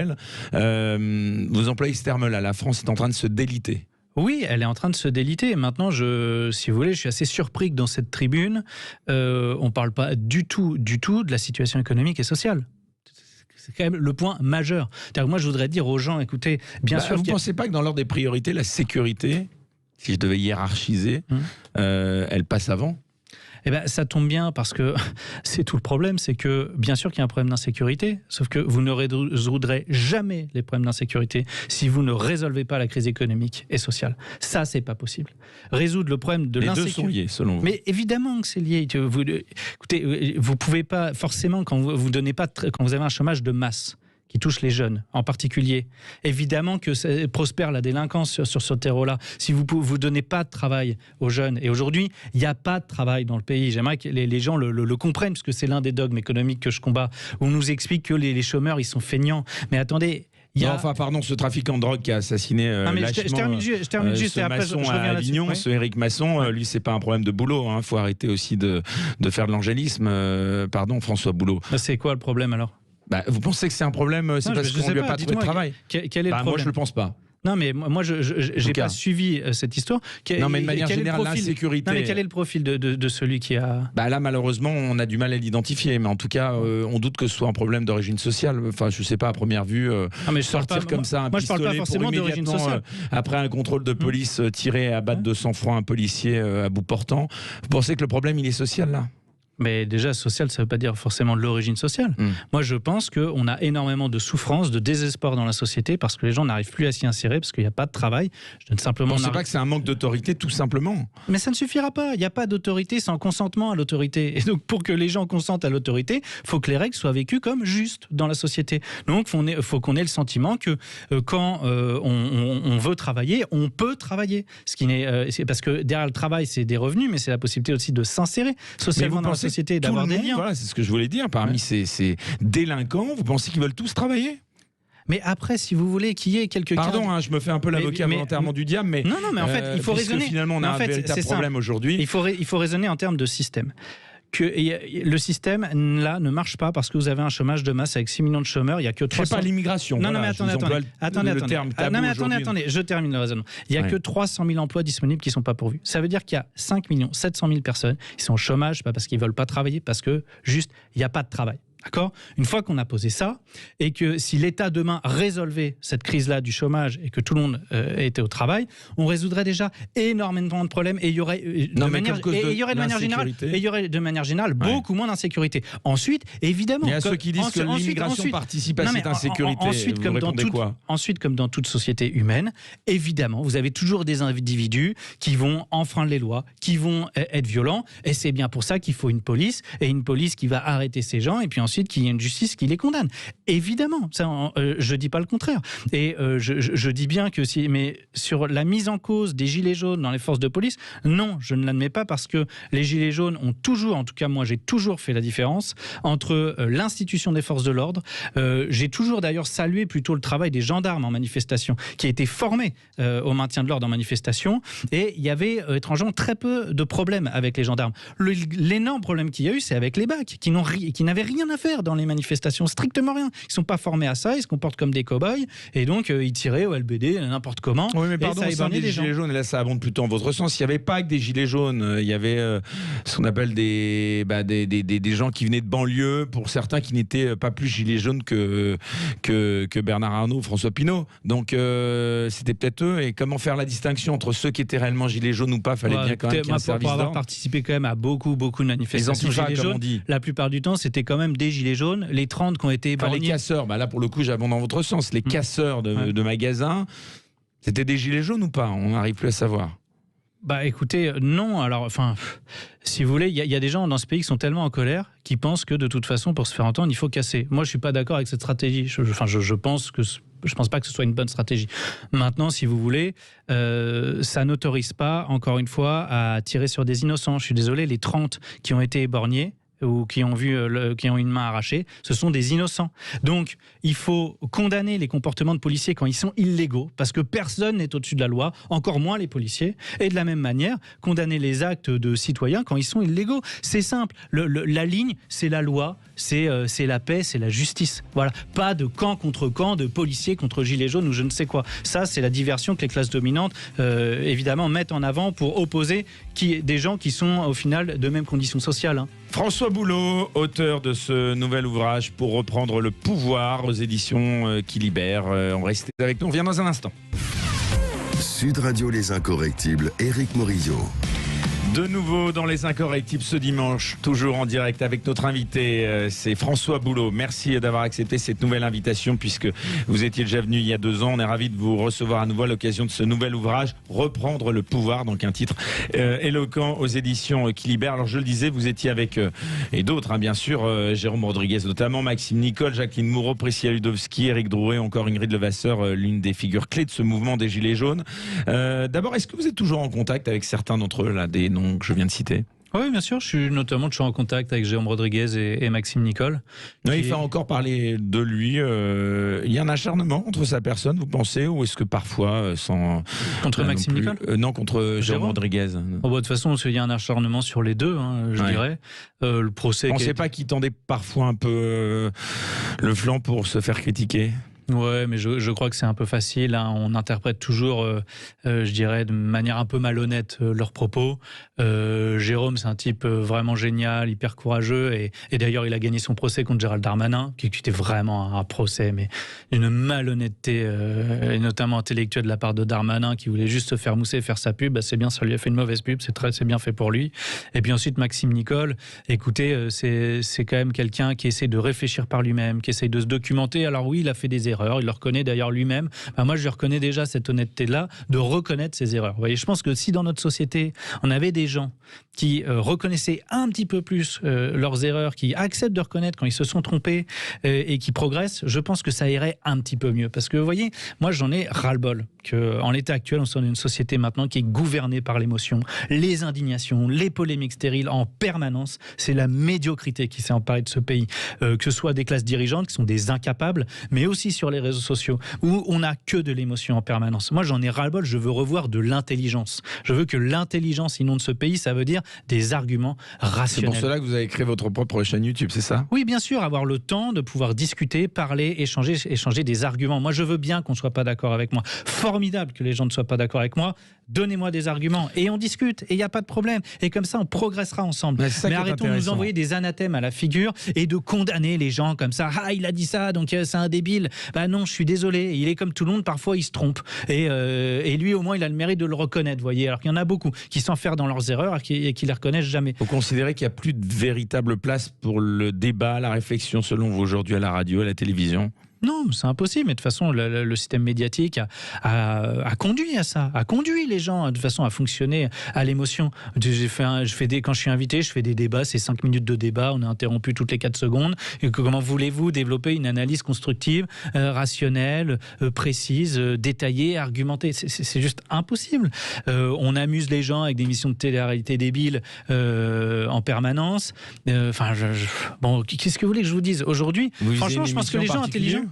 Vous employez ce terme-là, la France est en train de se déliter. Oui, elle est en train de se déliter. Maintenant, si vous voulez, je suis assez surpris que dans cette tribune, on ne parle pas du tout de la situation économique et sociale. C'est quand même le point majeur. Moi, je voudrais dire aux gens, écoutez, bien sûr... Vous ne pensez pas que dans l'ordre des priorités, la sécurité, si je devais hiérarchiser, elle passe avant ? Eh ben, ça tombe bien parce que c'est tout le problème, c'est que bien sûr qu'il y a un problème d'insécurité, sauf que vous ne résoudrez jamais les problèmes d'insécurité si vous ne résolvez pas la crise économique et sociale. Ça, c'est pas possible. Résoudre le problème de l'insécurité... Les deux sont liés, selon vous. Mais évidemment que c'est lié. Écoutez, vous pouvez pas forcément, quand vous avez un chômage de masse, qui touche les jeunes en particulier. Évidemment que ça prospère la délinquance sur ce terreau-là. Si vous ne donnez pas de travail aux jeunes, et aujourd'hui, il n'y a pas de travail dans le pays, j'aimerais que les gens le comprennent, parce que c'est l'un des dogmes économiques que je combats, où on nous explique que les chômeurs, ils sont feignants. Mais attendez... ce trafiquant de drogue qui a assassiné je termine juste ce maçon à Avignon, ce Éric Masson, lui, c'est pas un problème de boulot. Faut arrêter aussi de faire de l'angélisme. François Boulot. C'est quoi le problème alors ? Vous pensez que c'est un problème, c'est parce qu'on ne lui a pas trouvé de travail ? Quel est le problème ? Moi, je ne le pense pas. Non, mais moi, je n'ai pas suivi cette histoire. Non, mais de manière générale, l'insécurité... Non, mais quel est le profil de celui qui a... Là, malheureusement, on a du mal à l'identifier. Mais en tout cas, on doute que ce soit un problème d'origine sociale. Enfin, je ne sais pas, à première vue, sortir comme ça un pistolet, je parle pas forcément d'origine sociale. Après un contrôle de police, tirer à battre de sang-froid un policier à bout portant. Vous pensez que le problème, il est social, là ? Mais déjà, social, ça ne veut pas dire forcément l'origine sociale. Moi, je pense qu'on a énormément de souffrance, de désespoir dans la société parce que les gens n'arrivent plus à s'y insérer, parce qu'il n'y a pas de travail. Je donne simplement. On ne sait pas que c'est un manque d'autorité, tout simplement. Mais ça ne suffira pas. Il n'y a pas d'autorité sans consentement à l'autorité. Et donc, pour que les gens consentent à l'autorité, il faut que les règles soient vécues comme justes dans la société. Donc, il faut qu'on ait le sentiment que quand on veut travailler, on peut travailler. Ce qui c'est parce que derrière le travail, c'est des revenus, mais c'est la possibilité aussi de s'insérer socialement dans la société, d'avoir des liens. Voilà, c'est ce que je voulais dire. Parmi ces délinquants, vous pensez qu'ils veulent tous travailler ? Mais après, si vous voulez qu'il y ait quelques Pardon, je me fais un peu l'avocat volontairement du diable, mais non, mais en fait, il faut raisonner. Finalement, on a un véritable problème aujourd'hui. Il faut raisonner en termes de système. Le système là ne marche pas parce que vous avez un chômage de masse avec 6 millions de chômeurs. Il y a que 300. C'est pas l'immigration. Non, mais attendez, je termine le raisonnement. Il y a que 300 000 emplois disponibles qui sont pas pourvus. Ça veut dire qu'il y a 5 700 000 personnes qui sont au chômage, pas parce qu'ils veulent pas travailler, parce que juste il n'y a pas de travail. D'accord ? Une fois qu'on a posé ça, et que si l'État demain résolvait cette crise-là du chômage et que tout le monde était au travail, on résoudrait déjà énormément de problèmes et il y aurait de manière générale beaucoup moins d'insécurité. Ensuite, évidemment, il y a ceux qui disent que l'immigration participe à cette insécurité. Ensuite, comme dans toute société humaine, évidemment, vous avez toujours des individus qui vont enfreindre les lois, qui vont être violents, et c'est bien pour ça qu'il faut une police, et une police qui va arrêter ces gens, et puis ensuite qu'il y ait une justice qui les condamne. Évidemment, ça, je dis pas le contraire. Et je dis bien que mais sur la mise en cause des gilets jaunes dans les forces de police, non, je ne l'admets pas parce que les gilets jaunes ont toujours, en tout cas moi, j'ai toujours fait la différence entre l'institution des forces de l'ordre. J'ai toujours d'ailleurs salué plutôt le travail des gendarmes en manifestation, qui étaient formés au maintien de l'ordre en manifestation. Et il y avait étrangement très peu de problèmes avec les gendarmes. L'énorme problème qu'il y a eu, c'est avec les BAC, qui n'avaient rien à faire dans les manifestations, strictement rien. Ils ne sont pas formés à ça, ils se comportent comme des cow-boys, et donc ils tiraient au LBD n'importe comment. Oui, mais pardon, ça des gilets jaunes, et là ça abonde plutôt en votre sens. Il n'y avait pas que des gilets jaunes, il y avait ce qu'on appelle des gens qui venaient de banlieue, pour certains qui n'étaient pas plus gilets jaunes que Bernard Arnault, François Pinault. Donc c'était peut-être eux, et comment faire la distinction entre ceux qui étaient réellement gilets jaunes ou pas, fallait bien quand même qu'il y ait un service d'ordre. Pour avoir participé quand même à beaucoup de manifestations gilets jaunes, la plupart du temps c'était quand même des gilets jaunes, les 30 qui ont été épargnés. Les casseurs, là pour le coup j'abonde dans votre sens, les casseurs de magasins, c'était des gilets jaunes ou pas ? On n'arrive plus à savoir. Écoutez, non. Alors, si vous voulez, il y a des gens dans ce pays qui sont tellement en colère qui pensent que de toute façon, pour se faire entendre, il faut casser. Moi, je suis pas d'accord avec cette stratégie. Je pense pas que ce soit une bonne stratégie. Maintenant, si vous voulez, ça n'autorise pas, encore une fois, à tirer sur des innocents. Je suis désolé, les 30 qui ont été éborgnés ou qui ont une main arrachée, ce sont des innocents. Donc, il faut condamner les comportements de policiers quand ils sont illégaux, parce que personne n'est au-dessus de la loi, encore moins les policiers. Et de la même manière, condamner les actes de citoyens quand ils sont illégaux. C'est simple. La ligne, c'est la loi, c'est la paix, c'est la justice. Voilà. Pas de camp contre camp, de policiers contre gilets jaunes ou je ne sais quoi. Ça, c'est la diversion que les classes dominantes, évidemment, mettent en avant pour opposer des gens qui sont, au final, de même conditions sociales. François Boulot, auteur de ce nouvel ouvrage Pour reprendre le pouvoir aux éditions Qui Libèrent. On reste avec nous, on revient dans un instant. Sud Radio Les Incorrectibles, Éric Morizot. De nouveau dans Les Incorrectibles ce dimanche, toujours en direct avec notre invité, c'est François Boulot. Merci d'avoir accepté cette nouvelle invitation puisque vous étiez déjà venu il y a 2 ans. On est ravis de vous recevoir à nouveau à l'occasion de ce nouvel ouvrage, Reprendre le pouvoir, donc un titre éloquent aux éditions Qui Libèrent. Alors je le disais, vous étiez avec, et d'autres bien sûr, Jérôme Rodriguez notamment, Maxime Nicole, Jacqueline Moreau, Priscilla Ludowski, Éric Drouet, encore Ingrid Levasseur, l'une des figures clés de ce mouvement des Gilets jaunes. D'abord, est-ce que vous êtes toujours en contact avec certains d'entre eux, là, des noms que je viens de citer? Oui, bien sûr. Je suis notamment toujours en contact avec Jérôme Rodriguez et Maxime Nicole. Il fait encore parler de lui. Il y a un acharnement contre sa personne, vous pensez? Ou est-ce que parfois, sans... Contre Maxime Nicole? Non, contre Jérôme Rodriguez. De toute façon, il y a un acharnement sur les deux, je dirais. Le procès... On ne sait pas qui tendait parfois un peu le flanc pour se faire critiquer? Ouais, mais je crois que c'est un peu facile, hein. On interprète toujours, je dirais, de manière un peu malhonnête leurs propos. Jérôme, c'est un type vraiment génial, hyper courageux. Et d'ailleurs, il a gagné son procès contre Gérald Darmanin, qui était vraiment un procès, mais une malhonnêteté, et notamment intellectuelle de la part de Darmanin, qui voulait juste se faire mousser, faire sa pub. Bah, c'est bien, ça lui a fait une mauvaise pub, c'est bien fait pour lui. Et puis ensuite, Maxime Nicole, écoutez, c'est quand même quelqu'un qui essaie de réfléchir par lui-même, qui essaie de se documenter. Alors oui, il a fait des erreurs. Il le reconnaît d'ailleurs lui-même. Moi, je lui reconnais déjà cette honnêteté-là de reconnaître ses erreurs. Vous voyez, je pense que si dans notre société, on avait des gens qui reconnaissaient un petit peu plus leurs erreurs, qui acceptent de reconnaître quand ils se sont trompés et qui progressent, je pense que ça irait un petit peu mieux. Parce que, vous voyez, moi, j'en ai ras-le-bol qu'en l'état actuel, on soit dans une société maintenant qui est gouvernée par l'émotion, les indignations, les polémiques stériles en permanence. C'est la médiocrité qui s'est emparée de ce pays. Que ce soit des classes dirigeantes qui sont des incapables, mais aussi sur les réseaux sociaux, où on n'a que de l'émotion en permanence. Moi, j'en ai ras-le-bol, je veux revoir de l'intelligence. Je veux que l'intelligence inonde ce pays, ça veut dire des arguments rationnels. C'est pour cela que vous avez créé votre propre chaîne YouTube, c'est ça? Oui, bien sûr, avoir le temps de pouvoir discuter, parler, échanger des arguments. Moi, je veux bien qu'on ne soit pas d'accord avec moi. Formidable que les gens ne soient pas d'accord avec moi. Donnez-moi des arguments et on discute et il n'y a pas de problème. Et comme ça, on progressera ensemble. Mais arrêtons de nous envoyer des anathèmes à la figure et de condamner les gens comme ça. Ah, il a dit ça, donc c'est un débile. Bah non, je suis désolé. Il est comme tout le monde, parfois il se trompe. Et lui, au moins, il a le mérite de le reconnaître, voyez. Alors qu'il y en a beaucoup qui s'enferment dans leurs erreurs et qui les reconnaissent jamais. Vous considérez qu'il n'y a plus de véritable place pour le débat, la réflexion, selon vous, aujourd'hui à la radio, à la télévision? Non, c'est impossible. Mais de toute façon, le système médiatique a conduit à ça, a conduit les gens de toute façon à fonctionner à l'émotion. Quand je suis invité, je fais des débats, c'est 5 minutes de débat, on est interrompu toutes les 4 secondes. Et comment voulez-vous développer une analyse constructive, rationnelle, précise, détaillée, argumentée? C'est juste impossible. On amuse les gens avec des émissions de télé-réalité débiles en permanence. Bon, qu'est-ce que vous voulez que je vous dise aujourd'hui? Franchement, je pense que les gens intelligents.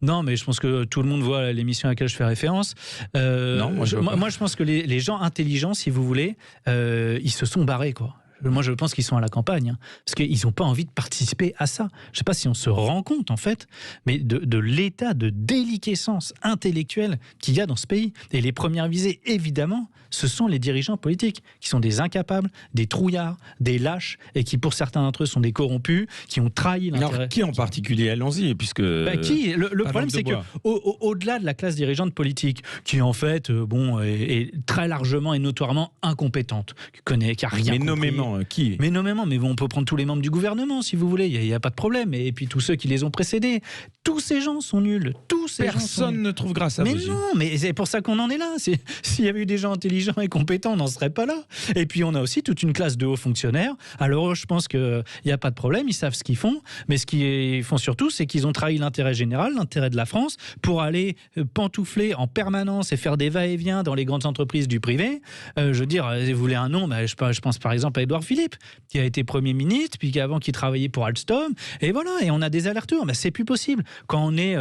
Non, mais je pense que tout le monde voit l'émission à laquelle je fais référence. Non, moi je pense que les gens intelligents, si vous voulez, ils se sont barrés, quoi. Moi, je pense qu'ils sont à la campagne, hein, parce qu'ils n'ont pas envie de participer à ça. Je ne sais pas si on se rend compte, en fait, mais de l'état de déliquescence intellectuelle qu'il y a dans ce pays. Et les premières visées, évidemment, ce sont les dirigeants politiques, qui sont des incapables, des trouillards, des lâches, et qui, pour certains d'entre eux, sont des corrompus, qui ont trahi l'intérêt. Alors, qui en particulier? Allons-y, puisque... Qui le problème, c'est qu'au-delà de la classe dirigeante politique, qui, en fait, est très largement et notoirement incompétente, qui a rien compris. Nommément, qui? Mais nommément, mais on peut prendre tous les membres du gouvernement, si vous voulez, il n'y a pas de problème. Et puis tous ceux qui les ont précédés, tous ces gens sont nuls. Personne ne trouve grâce à vous. Mais non, mais c'est pour ça qu'on en est là. S'il y avait eu des gens intelligents et compétents, on n'en serait pas là. Et puis on a aussi toute une classe de hauts fonctionnaires. Alors je pense qu'il n'y a pas de problème, ils savent ce qu'ils font. Mais ce qu'ils font surtout, c'est qu'ils ont trahi l'intérêt général, l'intérêt de la France, pour aller pantoufler en permanence et faire des va-et-vient dans les grandes entreprises du privé. Je veux dire, vous voulez un nom, je pense par exemple à Édouard Philippe, qui a été Premier ministre, puis avant qui travaillait pour Alstom. Et voilà, et on a des allers-retours. Mais c'est plus possible. Quand on est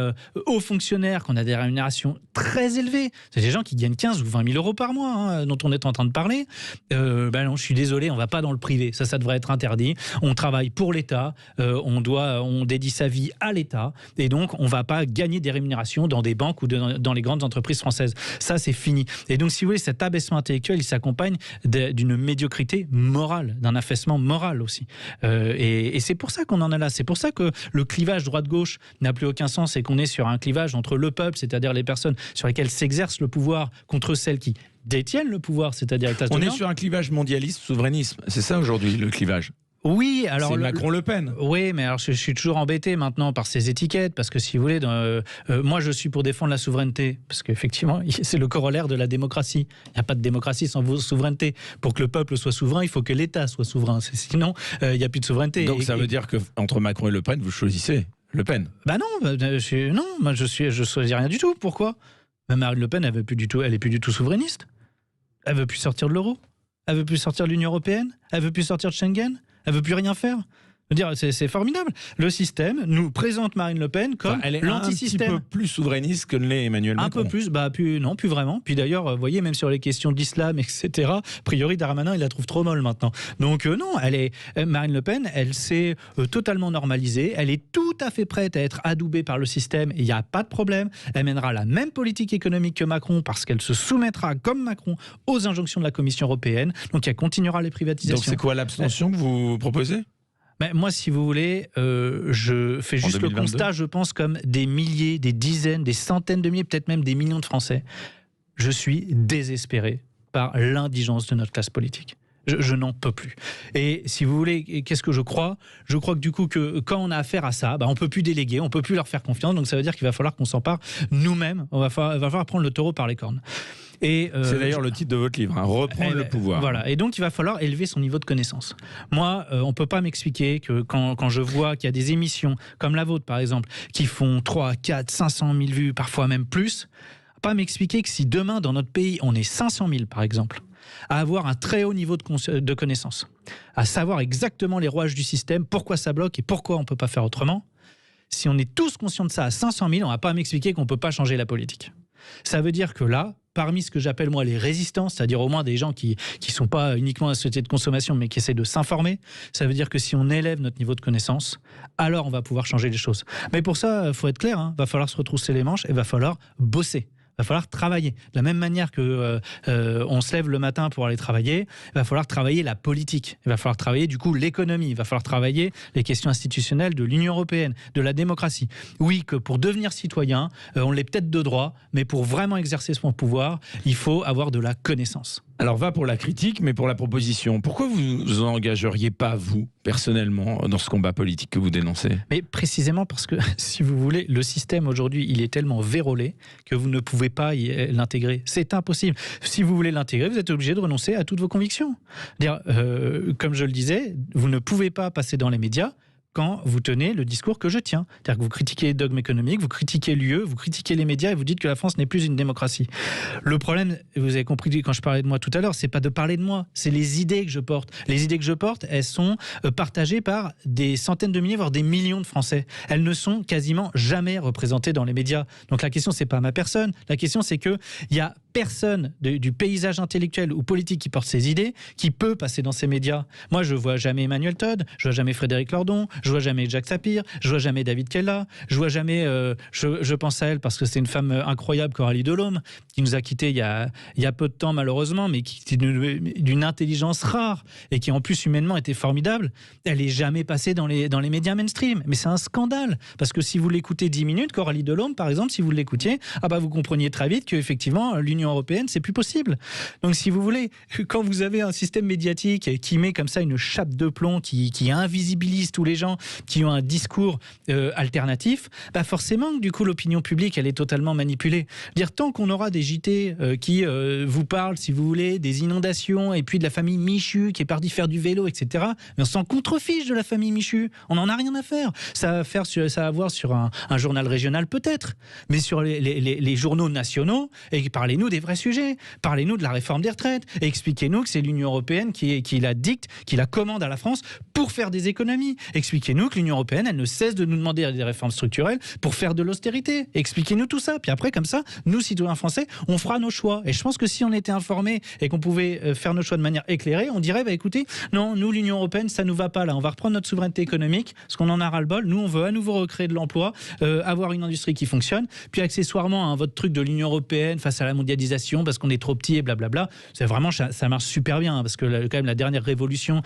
haut fonctionnaire, qu'on a des rémunérations très élevées, c'est des gens qui gagnent 15 ou 20 000 euros par mois, hein, dont on est en train de parler. Non, je suis désolé, on ne va pas dans le privé. Ça devrait être interdit. On travaille pour l'État, on dédie sa vie à l'État, et donc on ne va pas gagner des rémunérations dans des banques ou dans les grandes entreprises françaises. Ça, c'est fini. Et donc, si vous voulez, cet abaissement intellectuel, il s'accompagne d'une médiocrité morale, d'un affaissement moral aussi. Et c'est pour ça qu'on en est là. C'est pour ça que le clivage droite-gauche n'a plus aucun sens et qu'on est sur un clivage entre le peuple, c'est-à-dire les personnes sur lesquelles s'exerce le pouvoir, contre celles qui détiennent le pouvoir, c'est-à-dire la classe dominante. On est sur un clivage mondialiste-souverainisme. C'est ça aujourd'hui, le clivage? Oui, alors c'est Macron-Le Pen. Oui, mais alors je suis toujours embêté maintenant par ces étiquettes, parce que si vous voulez, moi je suis pour défendre la souveraineté, parce qu'effectivement, c'est le corollaire de la démocratie. Il n'y a pas de démocratie sans souveraineté. Pour que le peuple soit souverain, il faut que l'État soit souverain. Sinon, il n'y a plus de souveraineté. Donc ça veut dire qu'entre Macron et Le Pen, vous choisissez Le Pen? Bah non, moi je choisis rien du tout. Pourquoi? Marine Le Pen, elle est plus du tout souverainiste. Elle veut plus sortir de l'euro. Elle veut plus sortir de l'Union européenne. Elle veut plus sortir de Schengen. Elle veut plus rien faire. C'est formidable. Le système nous présente Marine Le Pen comme elle est l'antisystème. un petit peu plus souverainiste que ne l'est Emmanuel Macron. Un peu plus, plus vraiment. Puis d'ailleurs, vous voyez, même sur les questions d'islam, etc., a priori, Darmanin, il la trouve trop molle maintenant. Donc non, Marine Le Pen, elle s'est totalement normalisée. Elle est tout à fait prête à être adoubée par le système. Il n'y a pas de problème. Elle mènera la même politique économique que Macron parce qu'elle se soumettra, comme Macron, aux injonctions de la Commission européenne. Donc elle continuera les privatisations. Donc c'est quoi l'abstention que vous proposez ? Moi, si vous voulez, je fais juste le constat, je pense, comme des milliers, des dizaines, des centaines de milliers, peut-être même des millions de Français. Je suis désespéré par l'indigence de notre classe politique. Je n'en peux plus. Et si vous voulez, qu'est-ce que je crois ? Je crois que du coup, quand on a affaire à ça, on ne peut plus déléguer, on ne peut plus leur faire confiance. Donc ça veut dire qu'il va falloir qu'on s'empare nous-mêmes. Il va falloir prendre le taureau par les cornes. C'est d'ailleurs le titre de votre livre, reprendre le pouvoir. Voilà. Et donc il va falloir élever son niveau de connaissance. Moi, on ne peut pas m'expliquer que quand je vois qu'il y a des émissions comme la vôtre, par exemple, qui font 3, 4, 500 000 vues, parfois même plus, pas m'expliquer que si demain, dans notre pays, on est 500 000, par exemple, à avoir un très haut niveau de connaissance, à savoir exactement les rouages du système, pourquoi ça bloque et pourquoi on ne peut pas faire autrement. Si on est tous conscients de ça à 500 000, on ne va pas m'expliquer qu'on ne peut pas changer la politique. Ça veut dire que là, parmi ce que j'appelle moi les résistants, c'est-à-dire au moins des gens qui ne sont pas uniquement dans la société de consommation, mais qui essaient de s'informer, ça veut dire que si on élève notre niveau de connaissance, alors on va pouvoir changer les choses. Mais pour ça, il faut être clair, va falloir se retrousser les manches et va falloir bosser. Il va falloir travailler. De la même manière que on se lève le matin pour aller travailler, il va falloir travailler la politique. Il va falloir travailler du coup l'économie. Il va falloir travailler les questions institutionnelles de l'Union européenne, de la démocratie. Oui, que pour devenir citoyen, on l'est peut-être de droit, mais pour vraiment exercer son pouvoir, il faut avoir de la connaissance. Alors va pour la critique, mais pour la proposition. Pourquoi vous ne vous engageriez pas, vous, personnellement, dans ce combat politique que vous dénoncez ? Mais précisément parce que, si vous voulez, le système aujourd'hui, il est tellement vérolé que vous ne pouvez pas l'intégrer. C'est impossible. Si vous voulez l'intégrer, vous êtes obligé de renoncer à toutes vos convictions. Comme je le disais, vous ne pouvez pas passer dans les médias quand vous tenez le discours que je tiens. C'est-à-dire que vous critiquez les dogmes économiques, vous critiquez l'UE, vous critiquez les médias et vous dites que la France n'est plus une démocratie. Le problème, vous avez compris quand je parlais de moi tout à l'heure, c'est pas de parler de moi, c'est les idées que je porte. Les idées que je porte, elles sont partagées par des centaines de milliers, voire des millions de Français. Elles ne sont quasiment jamais représentées dans les médias. Donc la question, c'est pas ma personne. La question, c'est que il y a personne du paysage intellectuel ou politique qui porte ces idées qui peut passer dans ces médias. Moi, je vois jamais Emmanuel Todd, je vois jamais Frédéric Lordon, je vois jamais Jacques Sapir, je vois jamais David Kella, je vois jamais. Je pense à elle parce que c'est une femme incroyable, Coralie Delhomme, qui nous a quittés il y a peu de temps malheureusement, mais qui était d'une intelligence rare et qui en plus humainement était formidable. Elle est jamais passée dans les médias mainstream. Mais c'est un scandale parce que si vous l'écoutez 10 minutes, Coralie Delhomme par exemple, si vous l'écoutiez, vous compreniez très vite qu'effectivement l'Union européenne c'est plus possible. Donc si vous voulez, quand vous avez un système médiatique qui met comme ça une chape de plomb, qui invisibilise tous les gens qui ont un discours alternatif, forcément que du coup l'opinion publique elle est totalement manipulée. Tant qu'on aura des JT qui vous parlent, si vous voulez, des inondations et puis de la famille Michu qui est partie faire du vélo, etc. Mais on s'en contrefiche de la famille Michu. On n'en a rien à faire. Ça va avoir sur un journal régional peut-être, mais sur les journaux nationaux, et parlez-nous des vrais sujets. Parlez-nous de la réforme des retraites et expliquez-nous que c'est l'Union européenne qui la dicte, qui la commande à la France pour faire des économies. Expliquez-nous que l'Union européenne, elle ne cesse de nous demander des réformes structurelles pour faire de l'austérité. Expliquez-nous tout ça. Puis après, comme ça, nous, citoyens français, on fera nos choix. Et je pense que si on était informés et qu'on pouvait faire nos choix de manière éclairée, on dirait, écoutez, non, nous, l'Union européenne, ça nous va pas là. On va reprendre notre souveraineté économique, parce qu'on en a ras-le-bol. Nous, on veut à nouveau recréer de l'emploi, avoir une industrie qui fonctionne. Puis accessoirement, votre truc de l'Union européenne face à la mondialisation, parce qu'on est trop petit et blablabla, c'est vraiment, ça marche super bien, parce que quand même, la dernière révolution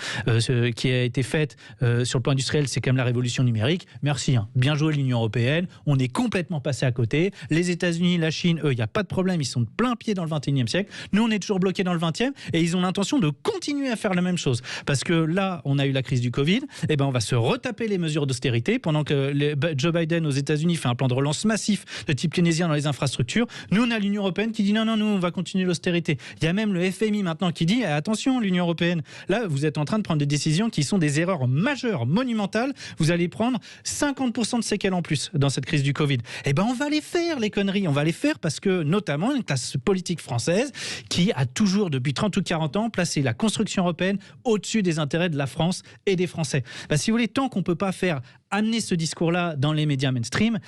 qui a été faite sur le plan industriel, c'est quand même la révolution numérique. Merci, bien joué l'Union européenne. On est complètement passé à côté. Les États-Unis, la Chine, eux, il n'y a pas de problème. Ils sont de plein pied dans le 21e siècle. Nous, on est toujours bloqués dans le 20e et ils ont l'intention de continuer à faire la même chose. Parce que là, on a eu la crise du Covid. On va se retaper les mesures d'austérité pendant que Joe Biden aux États-Unis fait un plan de relance massif de type keynésien dans les infrastructures. Nous, on a l'Union européenne qui dit non, nous, on va continuer l'austérité. Il y a même le FMI maintenant qui dit, attention, l'Union européenne, là, vous êtes en train de prendre des décisions qui sont des erreurs majeures, monumentales. Vous allez prendre 50% de séquelles en plus dans cette crise du Covid. Eh ben, on va les faire, les conneries. On va les faire parce que, notamment, une classe politique française qui a toujours, depuis 30 ou 40 ans, placé la construction européenne au-dessus des intérêts de la France et des Français. Si vous voulez, tant qu'on ne peut pas amener ce discours-là dans les médias mainstream,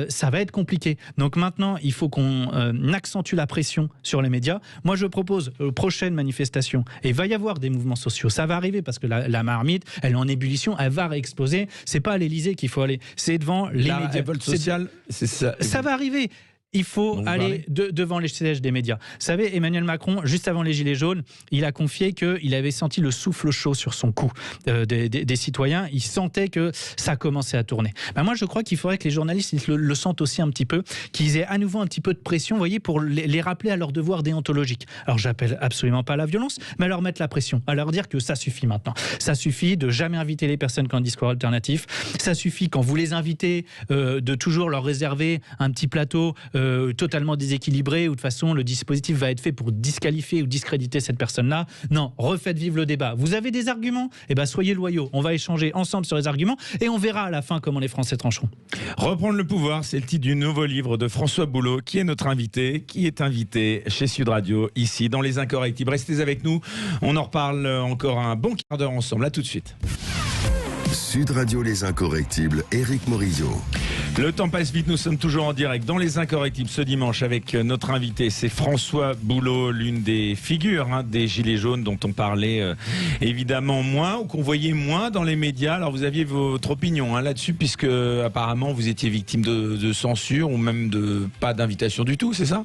ça va être compliqué. Donc maintenant, il faut qu'on accentue la pression sur les médias. Moi, je propose prochaine manifestation, et il va y avoir des mouvements sociaux. Ça va arriver parce que la marmite, elle est en ébullition, elle va réexploser. C'est pas à l'Élysée qu'il faut aller, c'est devant les médias. La révolte sociale, c'est ça. Ça va arriver. Il faut aller devant les sièges des médias. Vous savez, Emmanuel Macron, juste avant les Gilets jaunes, il a confié qu'il avait senti le souffle chaud sur son cou des citoyens. Il sentait que ça commençait à tourner. Moi, je crois qu'il faudrait que les journalistes ils le sentent aussi un petit peu, qu'ils aient à nouveau un petit peu de pression, vous voyez, pour les rappeler à leur devoir déontologique. Alors, j'appelle absolument pas à la violence, mais à leur mettre la pression, à leur dire que ça suffit maintenant. Ça suffit de jamais inviter les personnes qui ont un discours alternatif. Ça suffit, quand vous les invitez, de toujours leur réserver un petit plateau totalement déséquilibré, où de toute façon le dispositif va être fait pour disqualifier ou discréditer cette personne-là. Non, refaites vivre le débat. Vous avez des arguments ? Eh bien, soyez loyaux. On va échanger ensemble sur les arguments et on verra à la fin comment les Français trancheront. Reprendre le pouvoir, c'est le titre du nouveau livre de François Boulot, qui est notre invité, qui est invité chez Sud Radio, ici, dans Les Incorrectibles. Restez avec nous, on en reparle encore un bon quart d'heure ensemble. À tout de suite. Sud Radio Les Incorrectibles, Éric Morizot. Le temps passe vite, nous sommes toujours en direct dans Les Incorrectibles ce dimanche avec notre invité, c'est François Boulot, l'une des figures des Gilets jaunes dont on parlait évidemment moins ou qu'on voyait moins dans les médias. Alors vous aviez votre opinion là-dessus puisque apparemment vous étiez victime de censure ou même de pas d'invitation du tout, c'est ça ?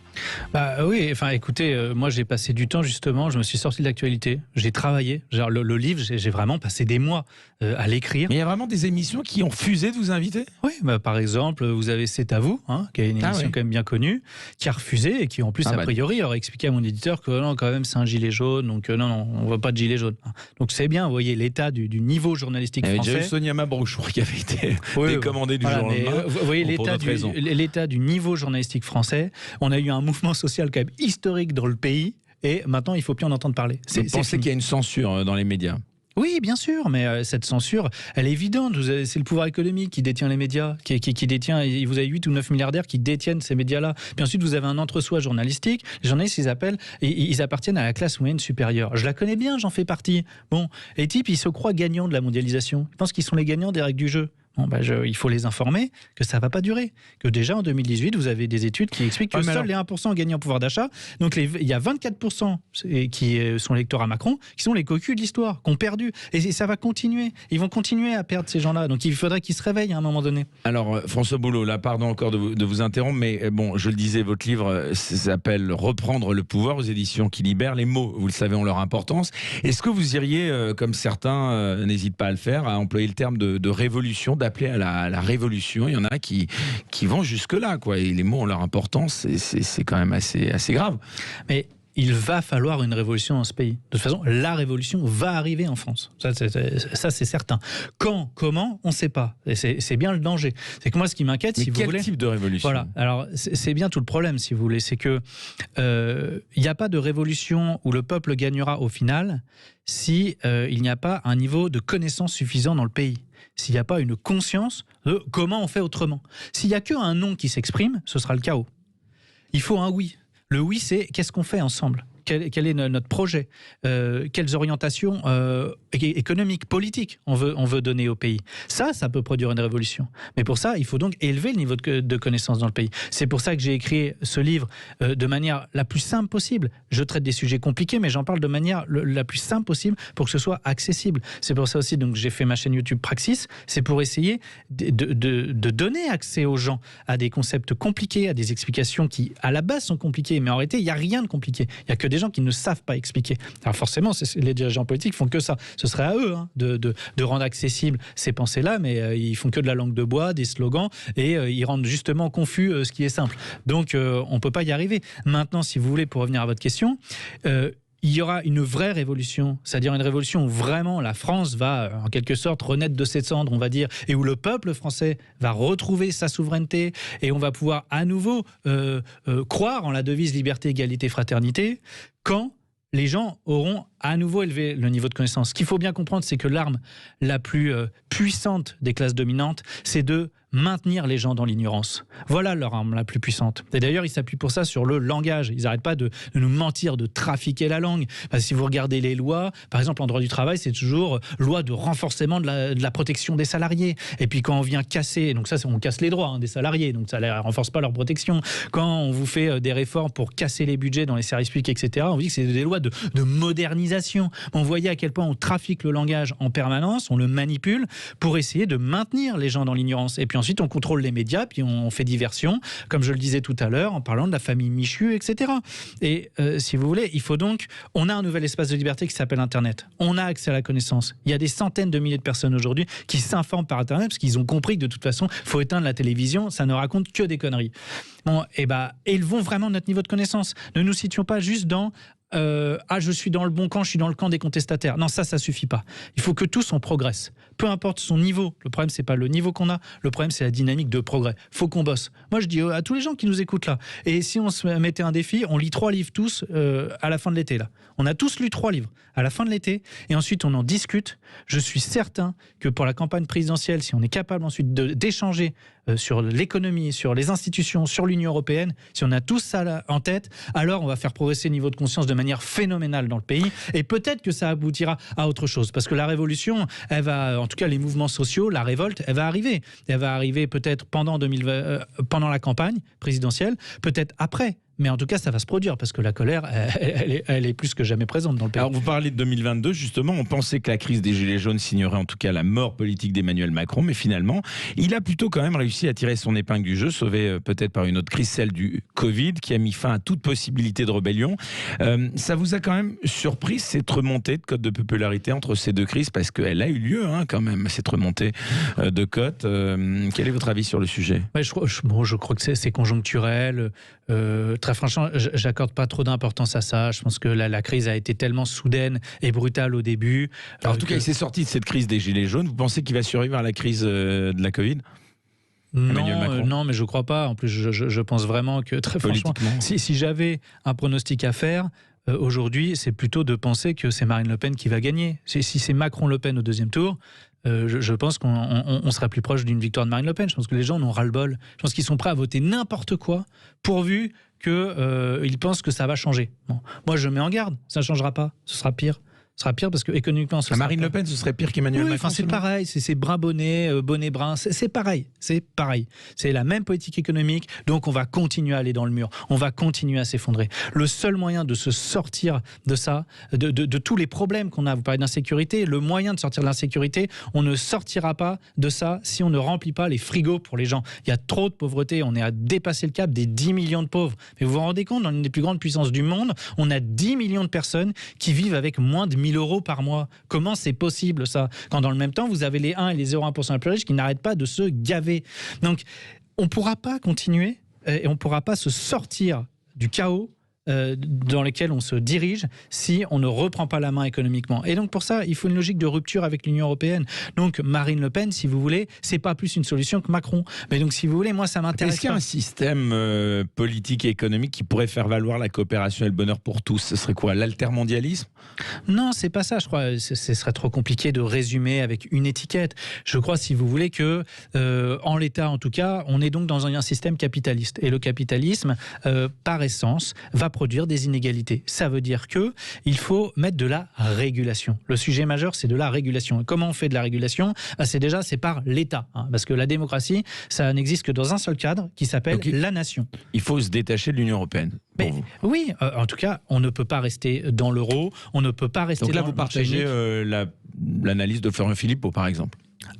Oui, enfin écoutez, moi j'ai passé du temps justement, je me suis sorti de l'actualité, j'ai travaillé, genre le livre, j'ai vraiment passé des mois à l'écrire. Mais il y a vraiment des émissions qui ont refusé de vous inviter ? Oui, par exemple, vous avez C'est à vous, qui est une émission quand même bien connue, qui a refusé et qui en plus a priori aurait expliqué à mon éditeur que non, quand même c'est un gilet jaune, donc non, on ne veut pas de gilet jaune. Donc c'est bien, vous voyez l'état du niveau journalistique français. Il y a déjà eu Sonia Mabrouk qui avait été décommandée du jour au lendemain. Vous voyez l'état du niveau journalistique français. On a eu un mouvement social quand même historique dans le pays et maintenant il ne faut plus en entendre parler. Vous pensez qu'il y a une censure dans les médias ? Oui, bien sûr, mais cette censure, elle est évidente. C'est le pouvoir économique qui détient les médias, qui détient. Vous avez 8 ou 9 milliardaires qui détiennent ces médias-là. Puis ensuite, vous avez un entre-soi journalistique. Les journalistes, ils appartiennent à la classe moyenne supérieure. Je la connais bien, j'en fais partie. Bon, les types, ils se croient gagnants de la mondialisation. Ils pensent qu'ils sont les gagnants des règles du jeu. Il faut les informer que ça ne va pas durer. Que déjà en 2018, vous avez des études qui expliquent que seuls les 1% ont gagné en pouvoir d'achat. Donc il y a 24% qui sont l'électorat Macron, qui sont les cocus de l'histoire, qui ont perdu. Et ça va continuer. Ils vont continuer à perdre ces gens-là. Donc il faudrait qu'ils se réveillent à un moment donné. Alors François Boulot, là, pardon encore de vous interrompre, mais bon, je le disais, votre livre s'appelle Reprendre le pouvoir aux éditions qui libèrent. Les mots, vous le savez, ont leur importance. Est-ce que vous iriez, comme certains n'hésitent pas à le faire, à employer le terme de révolution, d'appeler à la révolution? Il y en a qui vont jusque-là, quoi. Et les mots ont leur importance, c'est quand même assez grave. Mais il va falloir une révolution dans ce pays. De toute façon, la révolution va arriver en France. Ça c'est certain. Quand, comment, on ne sait pas. Et c'est bien le danger. C'est que moi, ce qui m'inquiète, si vous voulez... quel type de révolution ? Voilà. Alors, c'est bien tout le problème, si vous voulez. C'est que il n'y a pas de révolution où le peuple gagnera au final si il n'y a pas un niveau de connaissance suffisant dans le pays. S'il n'y a pas une conscience de comment on fait autrement. S'il n'y a qu'un non qui s'exprime, ce sera le chaos. Il faut un oui. Le oui, c'est qu'est-ce qu'on fait ensemble ? Quel est notre projet ? Quelles orientations économiques, politiques on veut donner au pays ? Ça peut produire une révolution. Mais pour ça, il faut donc élever le niveau de connaissance dans le pays. C'est pour ça que j'ai écrit ce livre de manière la plus simple possible. Je traite des sujets compliqués, mais j'en parle de manière la plus simple possible pour que ce soit accessible. C'est pour ça aussi que j'ai fait ma chaîne YouTube Praxis. C'est pour essayer de donner accès aux gens à des concepts compliqués, à des explications qui, à la base, sont compliquées. Mais en réalité, il n'y a rien de compliqué. Il n'y a que des gens qui ne savent pas expliquer. Alors forcément, les dirigeants politiques font que ça. Ce serait à eux de rendre accessibles ces pensées-là, mais ils font que de la langue de bois, des slogans, et ils rendent justement confus ce qui est simple. Donc on ne peut pas y arriver. Maintenant, si vous voulez, pour revenir à votre question, il y aura une vraie révolution, c'est-à-dire une révolution où vraiment la France va, en quelque sorte, renaître de ses cendres, on va dire, et où le peuple français va retrouver sa souveraineté, et on va pouvoir à nouveau croire en la devise liberté, égalité, fraternité, quand les gens auront à nouveau élevé le niveau de connaissance. Ce qu'il faut bien comprendre, c'est que l'arme la plus puissante des classes dominantes, c'est de maintenir les gens dans l'ignorance. Voilà leur arme la plus puissante. Et d'ailleurs, ils s'appuient pour ça sur le langage. Ils n'arrêtent pas de nous mentir, de trafiquer la langue. Parce que si vous regardez les lois, par exemple, en droit du travail, c'est toujours loi de renforcement de la protection des salariés. Et puis quand on vient casser, donc ça, on casse les droits des salariés, donc ça ne renforce pas leur protection. Quand on vous fait des réformes pour casser les budgets dans les services publics, etc., on dit que c'est des lois de modernisation. On voyait à quel point on trafique le langage en permanence, on le manipule pour essayer de maintenir les gens dans l'ignorance. Et puis ensuite, on contrôle les médias, puis on fait diversion, comme je le disais tout à l'heure, en parlant de la famille Michu, etc. Et si vous voulez, il faut donc... On a un nouvel espace de liberté qui s'appelle Internet. On a accès à la connaissance. Il y a des centaines de milliers de personnes aujourd'hui qui s'informent par Internet parce qu'ils ont compris que de toute façon, il faut éteindre la télévision, ça ne raconte que des conneries. Bon, et élevons vraiment notre niveau de connaissance. Ne nous situons pas juste dans... je suis dans le bon camp, je suis dans le camp des contestataires. Non, ça suffit pas. Il faut que tous on progresse. Peu importe son niveau. Le problème, c'est pas le niveau qu'on a. Le problème, c'est la dynamique de progrès. Faut qu'on bosse. Moi, je dis à tous les gens qui nous écoutent là, et si on se mettait un défi, on lit 3 livres tous à la fin de l'été là. On a tous lu 3 livres à la fin de l'été, et ensuite on en discute. Je suis certain que pour la campagne présidentielle, si on est capable ensuite d'échanger sur l'économie, sur les institutions, sur l'Union européenne, si on a tous ça en tête, alors on va faire progresser le niveau de conscience de manière phénoménale dans le pays, et peut-être que ça aboutira à autre chose, parce que la révolution, elle va, en tout cas les mouvements sociaux, la révolte, elle va arriver. Elle va arriver peut-être pendant la campagne présidentielle, peut-être après. Mais en tout cas, ça va se produire parce que la colère, elle est plus que jamais présente dans le pays. Alors, vous parlez de 2022, justement. On pensait que la crise des Gilets jaunes signerait en tout cas la mort politique d'Emmanuel Macron. Mais finalement, il a plutôt quand même réussi à tirer son épingle du jeu, sauvé peut-être par une autre crise, celle du Covid, qui a mis fin à toute possibilité de rébellion. Ça vous a quand même surpris, cette remontée de cote de popularité entre ces deux crises? Parce qu'elle a eu lieu quand même, cette remontée de cote. Quel est votre avis sur le sujet? Je crois que c'est conjoncturel. Très franchement, j'accorde pas trop d'importance à ça. Je pense que la crise a été tellement soudaine et brutale au début. Alors, en tout cas, il s'est sorti de cette crise des Gilets jaunes. Vous pensez qu'il va survivre à la crise de la Covid? Non, mais je crois pas. En plus, je pense vraiment que, très franchement, si j'avais un pronostic à faire, aujourd'hui, c'est plutôt de penser que c'est Marine Le Pen qui va gagner. Si c'est Macron-Le Pen au deuxième tour, je pense qu'on sera plus proche d'une victoire de Marine Le Pen. Je pense que les gens en ont ras-le-bol. Je pense qu'ils sont prêts à voter n'importe quoi, pourvu qu'ils pensent que ça va changer. Bon. Moi, je mets en garde. Ça ne changera pas. Ce sera pire. Ce sera pire parce que économiquement, Marine Le Pen, ce serait pire qu'Emmanuel Macron. C'est pareil, c'est brun bonnet, bonnet brun, c'est pareil, c'est la même politique économique, donc on va continuer à aller dans le mur, on va continuer à s'effondrer. Le seul moyen de se sortir de ça, de tous les problèmes qu'on a, vous parlez d'insécurité, le moyen de sortir de l'insécurité, on ne sortira pas de ça si on ne remplit pas les frigos pour les gens. Il y a trop de pauvreté, on est à dépasser le cap des 10 millions de pauvres. Mais vous vous rendez compte, dans une des plus grandes puissances du monde, on a 10 millions de personnes qui vivent avec moins de 1 000 € par mois. Comment c'est possible ça? Quand dans le même temps, vous avez les 1 et les 0,1% les plus riches qui n'arrêtent pas de se gaver. Donc, on ne pourra pas continuer et on ne pourra pas se sortir du chaos dans lequel on se dirige si on ne reprend pas la main économiquement. Et donc pour ça, il faut une logique de rupture avec l'Union européenne. Donc Marine Le Pen, si vous voulez, c'est pas plus une solution que Macron. Mais donc si vous voulez, moi ça m'intéresse. Est-ce qu'il y a un système politique et économique qui pourrait faire valoir la coopération et le bonheur pour tous? Ce serait quoi, l'altermondialisme? Non, c'est pas ça. Je crois ce serait trop compliqué de résumer avec une étiquette. Je crois, si vous voulez, que en l'état, en tout cas, on est donc dans un système capitaliste. Et le capitalisme, par essence, va produire des inégalités. Ça veut dire qu'il faut mettre de la régulation. Le sujet majeur, c'est de la régulation. Et comment on fait de la régulation? C'est par l'État. Parce que la démocratie, ça n'existe que dans un seul cadre qui s'appelle la nation. Il faut se détacher de l'Union européenne. Mais, oui, en tout cas, on ne peut pas rester dans l'euro, on ne peut pas rester donc là, vous partagez l'analyse de Florian Philippot, par exemple?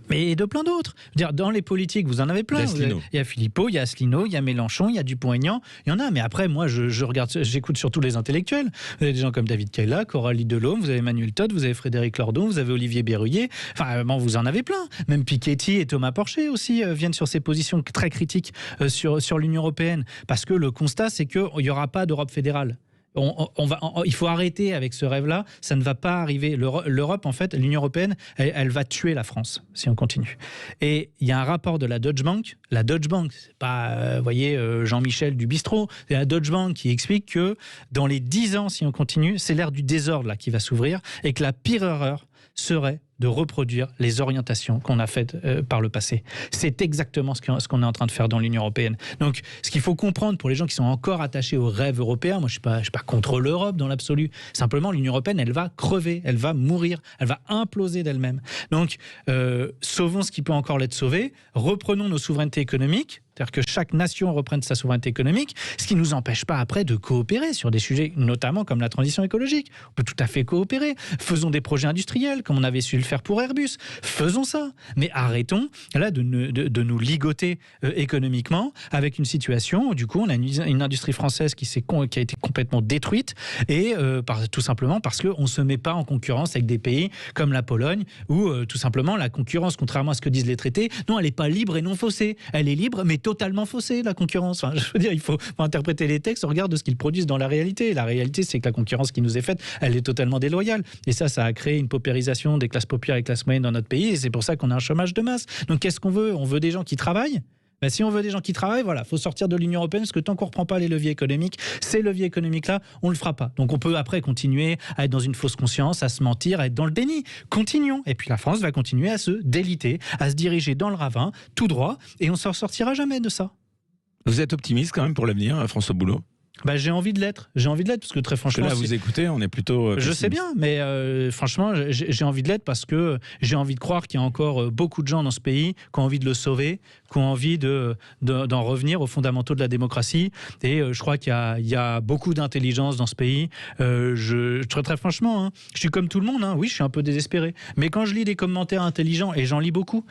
Mais de plein d'autres. Dans les politiques, vous en avez plein. Il y a Philippot, il y a Asselineau, il y a Mélenchon, il y a Dupont-Aignan. Il y en a, mais après, moi, j'écoute surtout les intellectuels. Vous avez des gens comme David Kayla, Coralie Delhomme, vous avez Emmanuel Todt, vous avez Frédéric Lordon, vous avez Olivier Berruyer. Enfin, vous en avez plein. Même Piketty et Thomas Porcher aussi viennent sur ces positions très critiques sur l'Union européenne. Parce que le constat, c'est qu'il n'y aura pas d'Europe fédérale. il faut arrêter avec ce rêve-là. Ça ne va pas arriver. L'Europe, en fait, l'Union européenne, elle va tuer la France si on continue. Et il y a un rapport de la Deutsche Bank. La Deutsche Bank, c'est pas, Jean-Michel du bistrot. C'est la Deutsche Bank qui explique que dans les 10 ans, si on continue, c'est l'ère du désordre là qui va s'ouvrir et que la pire erreur serait de reproduire les orientations qu'on a faites par le passé. C'est exactement ce qu'on est en train de faire dans l'Union européenne. Donc, ce qu'il faut comprendre pour les gens qui sont encore attachés au rêve européen, moi je ne suis pas contre l'Europe dans l'absolu, simplement l'Union européenne, elle va crever, elle va mourir, elle va imploser d'elle-même. Donc, sauvons ce qui peut encore l'être sauvé, reprenons nos souverainetés économiques, c'est-à-dire que chaque nation reprenne sa souveraineté économique, ce qui ne nous empêche pas après de coopérer sur des sujets, notamment comme la transition écologique. On peut tout à fait coopérer. Faisons des projets industriels, comme on avait su le faire pour Airbus. Faisons ça. Mais arrêtons là de nous ligoter économiquement avec une situation où, du coup, on a une industrie française qui a été complètement détruite et tout simplement parce qu'on ne se met pas en concurrence avec des pays comme la Pologne où, tout simplement, la concurrence, contrairement à ce que disent les traités, non, elle n'est pas libre et non faussée. Elle est libre, mais totalement faussée, la concurrence. Enfin, je veux dire, il faut interpréter les textes au regard de ce qu'ils produisent dans la réalité. La réalité, c'est que la concurrence qui nous est faite, elle est totalement déloyale. Et ça a créé une paupérisation des classes populaires et des classes moyennes dans notre pays. Et c'est pour ça qu'on a un chômage de masse. Donc, qu'est-ce qu'on veut ? On veut des gens qui travaillent. Ben, si on veut des gens qui travaillent, voilà, faut sortir de l'Union européenne parce que tant qu'on ne reprend pas les leviers économiques, ces leviers économiques-là, on ne le fera pas. Donc on peut après continuer à être dans une fausse conscience, à se mentir, à être dans le déni. Continuons. Et puis la France va continuer à se déliter, à se diriger dans le ravin, tout droit, et on ne s'en sortira jamais de ça. Vous êtes optimiste quand même pour l'avenir, François Boulot ? Bah, j'ai envie de l'être parce que très franchement... Parce que là, vous écoutez, on est plutôt... Je sais bien, mais franchement, j'ai envie de l'être parce que j'ai envie de croire qu'il y a encore beaucoup de gens dans ce pays qui ont envie de le sauver, qui ont envie d'en revenir aux fondamentaux de la démocratie. Et je crois qu'il y a beaucoup d'intelligence dans ce pays. Très franchement, hein, je suis comme tout le monde. Hein, oui, je suis un peu désespéré. Mais quand je lis des commentaires intelligents, et j'en lis beaucoup,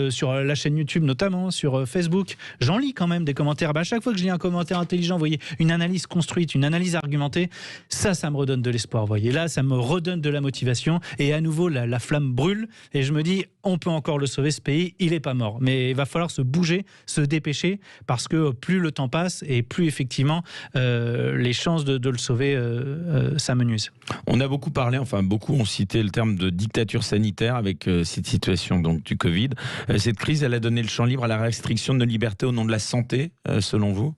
sur la chaîne YouTube notamment, sur Facebook, j'en lis quand même des commentaires. Bah, à chaque fois que je lis un commentaire intelligent, vous voyez, une analyse construite, une analyse argumentée, ça me redonne de l'espoir. Vous voyez, là, ça me redonne de la motivation et à nouveau, la flamme brûle et je me dis, on peut encore le sauver, ce pays, il n'est pas mort. Mais il va falloir se bouger, se dépêcher parce que plus le temps passe et plus effectivement les chances de le sauver s'amenuisent. On a beaucoup parlé, beaucoup ont cité le terme de dictature sanitaire avec cette situation donc, du Covid. Cette crise, elle a donné le champ libre à la restriction de nos libertés au nom de la santé, selon vous ?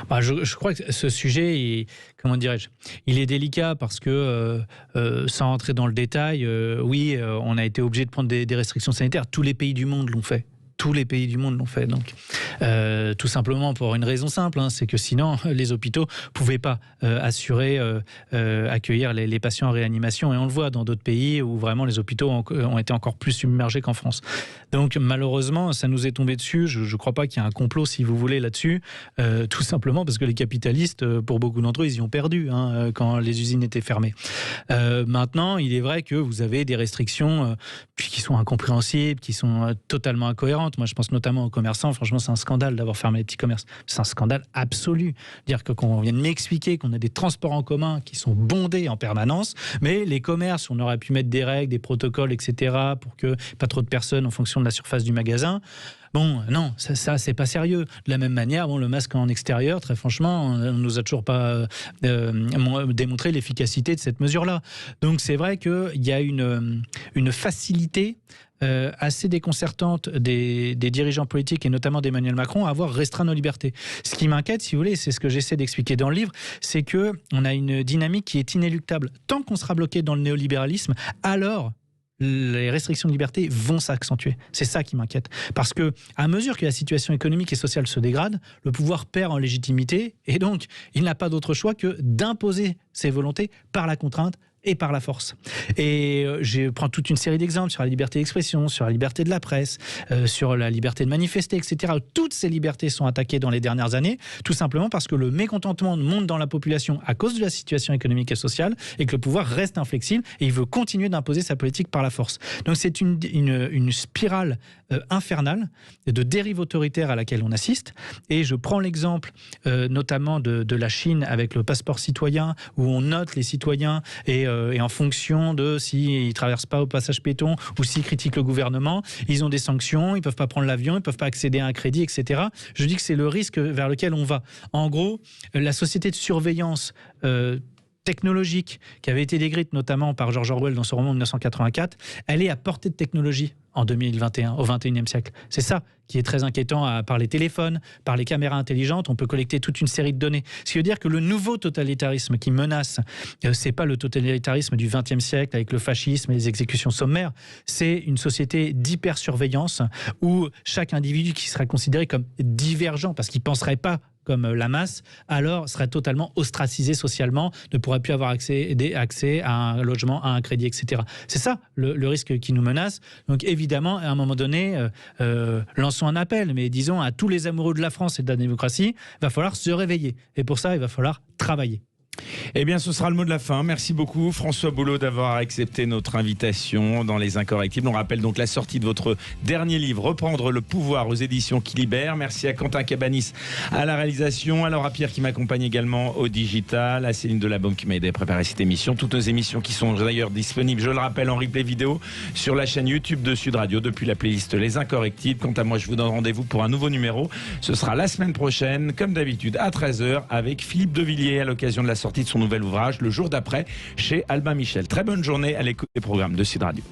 Bah, je crois que ce sujet, il est délicat parce que, sans entrer dans le détail, on a été obligé de prendre des restrictions sanitaires. Tous les pays du monde l'ont fait. Tous les pays du monde l'ont fait, donc tout simplement pour une raison simple, hein, c'est que sinon les hôpitaux pouvaient pas accueillir les patients en réanimation, et on le voit dans d'autres pays où vraiment les hôpitaux ont été encore plus submergés qu'en France. Donc malheureusement, ça nous est tombé dessus. Je crois pas qu'il y ait un complot, si vous voulez, là-dessus, tout simplement parce que les capitalistes, pour beaucoup d'entre eux, ils y ont perdu quand les usines étaient fermées. Maintenant, il est vrai que vous avez des restrictions qui sont incompréhensibles, qui sont totalement incohérentes. Moi, je pense notamment aux commerçants. Franchement, c'est un scandale d'avoir fermé les petits commerces. C'est un scandale absolu. Dire que quand on vient de m'expliquer qu'on a des transports en commun qui sont bondés en permanence, mais les commerces, on aurait pu mettre des règles, des protocoles, etc., pour que pas trop de personnes en fonction de la surface du magasin. Bon, non, ça c'est pas sérieux. De la même manière, le masque en extérieur, très franchement, on nous a toujours pas démontré l'efficacité de cette mesure-là. Donc c'est vrai qu'il y a une facilité assez déconcertante des dirigeants politiques et notamment d'Emmanuel Macron à avoir restreint nos libertés. Ce qui m'inquiète, si vous voulez, c'est ce que j'essaie d'expliquer dans le livre, c'est qu'on a une dynamique qui est inéluctable. Tant qu'on sera bloqué dans le néolibéralisme, alors les restrictions de liberté vont s'accentuer. C'est ça qui m'inquiète. Parce que, à mesure que la situation économique et sociale se dégrade, le pouvoir perd en légitimité et donc il n'a pas d'autre choix que d'imposer ses volontés par la contrainte et par la force. Et je prends toute une série d'exemples sur la liberté d'expression, sur la liberté de la presse, sur la liberté de manifester, etc. Toutes ces libertés sont attaquées dans les dernières années, tout simplement parce que le mécontentement monte dans la population à cause de la situation économique et sociale et que le pouvoir reste inflexible et il veut continuer d'imposer sa politique par la force. Donc c'est une spirale infernale de dérive autoritaire à laquelle on assiste. Et je prends l'exemple notamment de la Chine avec le passeport citoyen, où on note les citoyens et en fonction de s'ils ne traversent pas au passage piéton ou s'ils critiquent le gouvernement, ils ont des sanctions, ils ne peuvent pas prendre l'avion, ils ne peuvent pas accéder à un crédit, etc. Je dis que c'est le risque vers lequel on va. En gros, la société de surveillance technologique qui avait été décrite notamment par George Orwell dans son roman 1984, elle est à portée de technologie en 2021, au XXIe siècle. C'est ça qui est très inquiétant par les téléphones, par les caméras intelligentes. On peut collecter toute une série de données. Ce qui veut dire que le nouveau totalitarisme qui menace, c'est pas le totalitarisme du XXe siècle avec le fascisme et les exécutions sommaires. C'est une société d'hypersurveillance où chaque individu qui sera considéré comme divergent parce qu'il ne penserait pas comme la masse, alors serait totalement ostracisé socialement, ne pourrait plus avoir accès à un logement, à un crédit, etc. C'est ça le risque qui nous menace. Donc évidemment, à un moment donné, lançons un appel, mais disons à tous les amoureux de la France et de la démocratie, il va falloir se réveiller. Et pour ça, il va falloir travailler. Eh bien, ce sera le mot de la fin. Merci beaucoup, François Boulot, d'avoir accepté notre invitation dans Les Incorrectibles. On rappelle donc la sortie de votre dernier livre, Reprendre le pouvoir, aux éditions Qui Libère. Merci à Quentin Cabanis à la réalisation, à Laura Pierre qui m'accompagne également au digital, à Céline Delabaume qui m'a aidé à préparer cette émission. Toutes nos émissions qui sont d'ailleurs disponibles, je le rappelle, en replay vidéo sur la chaîne YouTube de Sud Radio depuis la playlist Les Incorrectibles. Quant à moi, je vous donne rendez-vous pour un nouveau numéro. Ce sera la semaine prochaine, comme d'habitude, à 13h, avec Philippe Devilliers à l'occasion de la sortie de son nouvel ouvrage, Le jour d'après, chez Albin Michel. Très bonne journée à l'écoute des programmes de Sud Radio.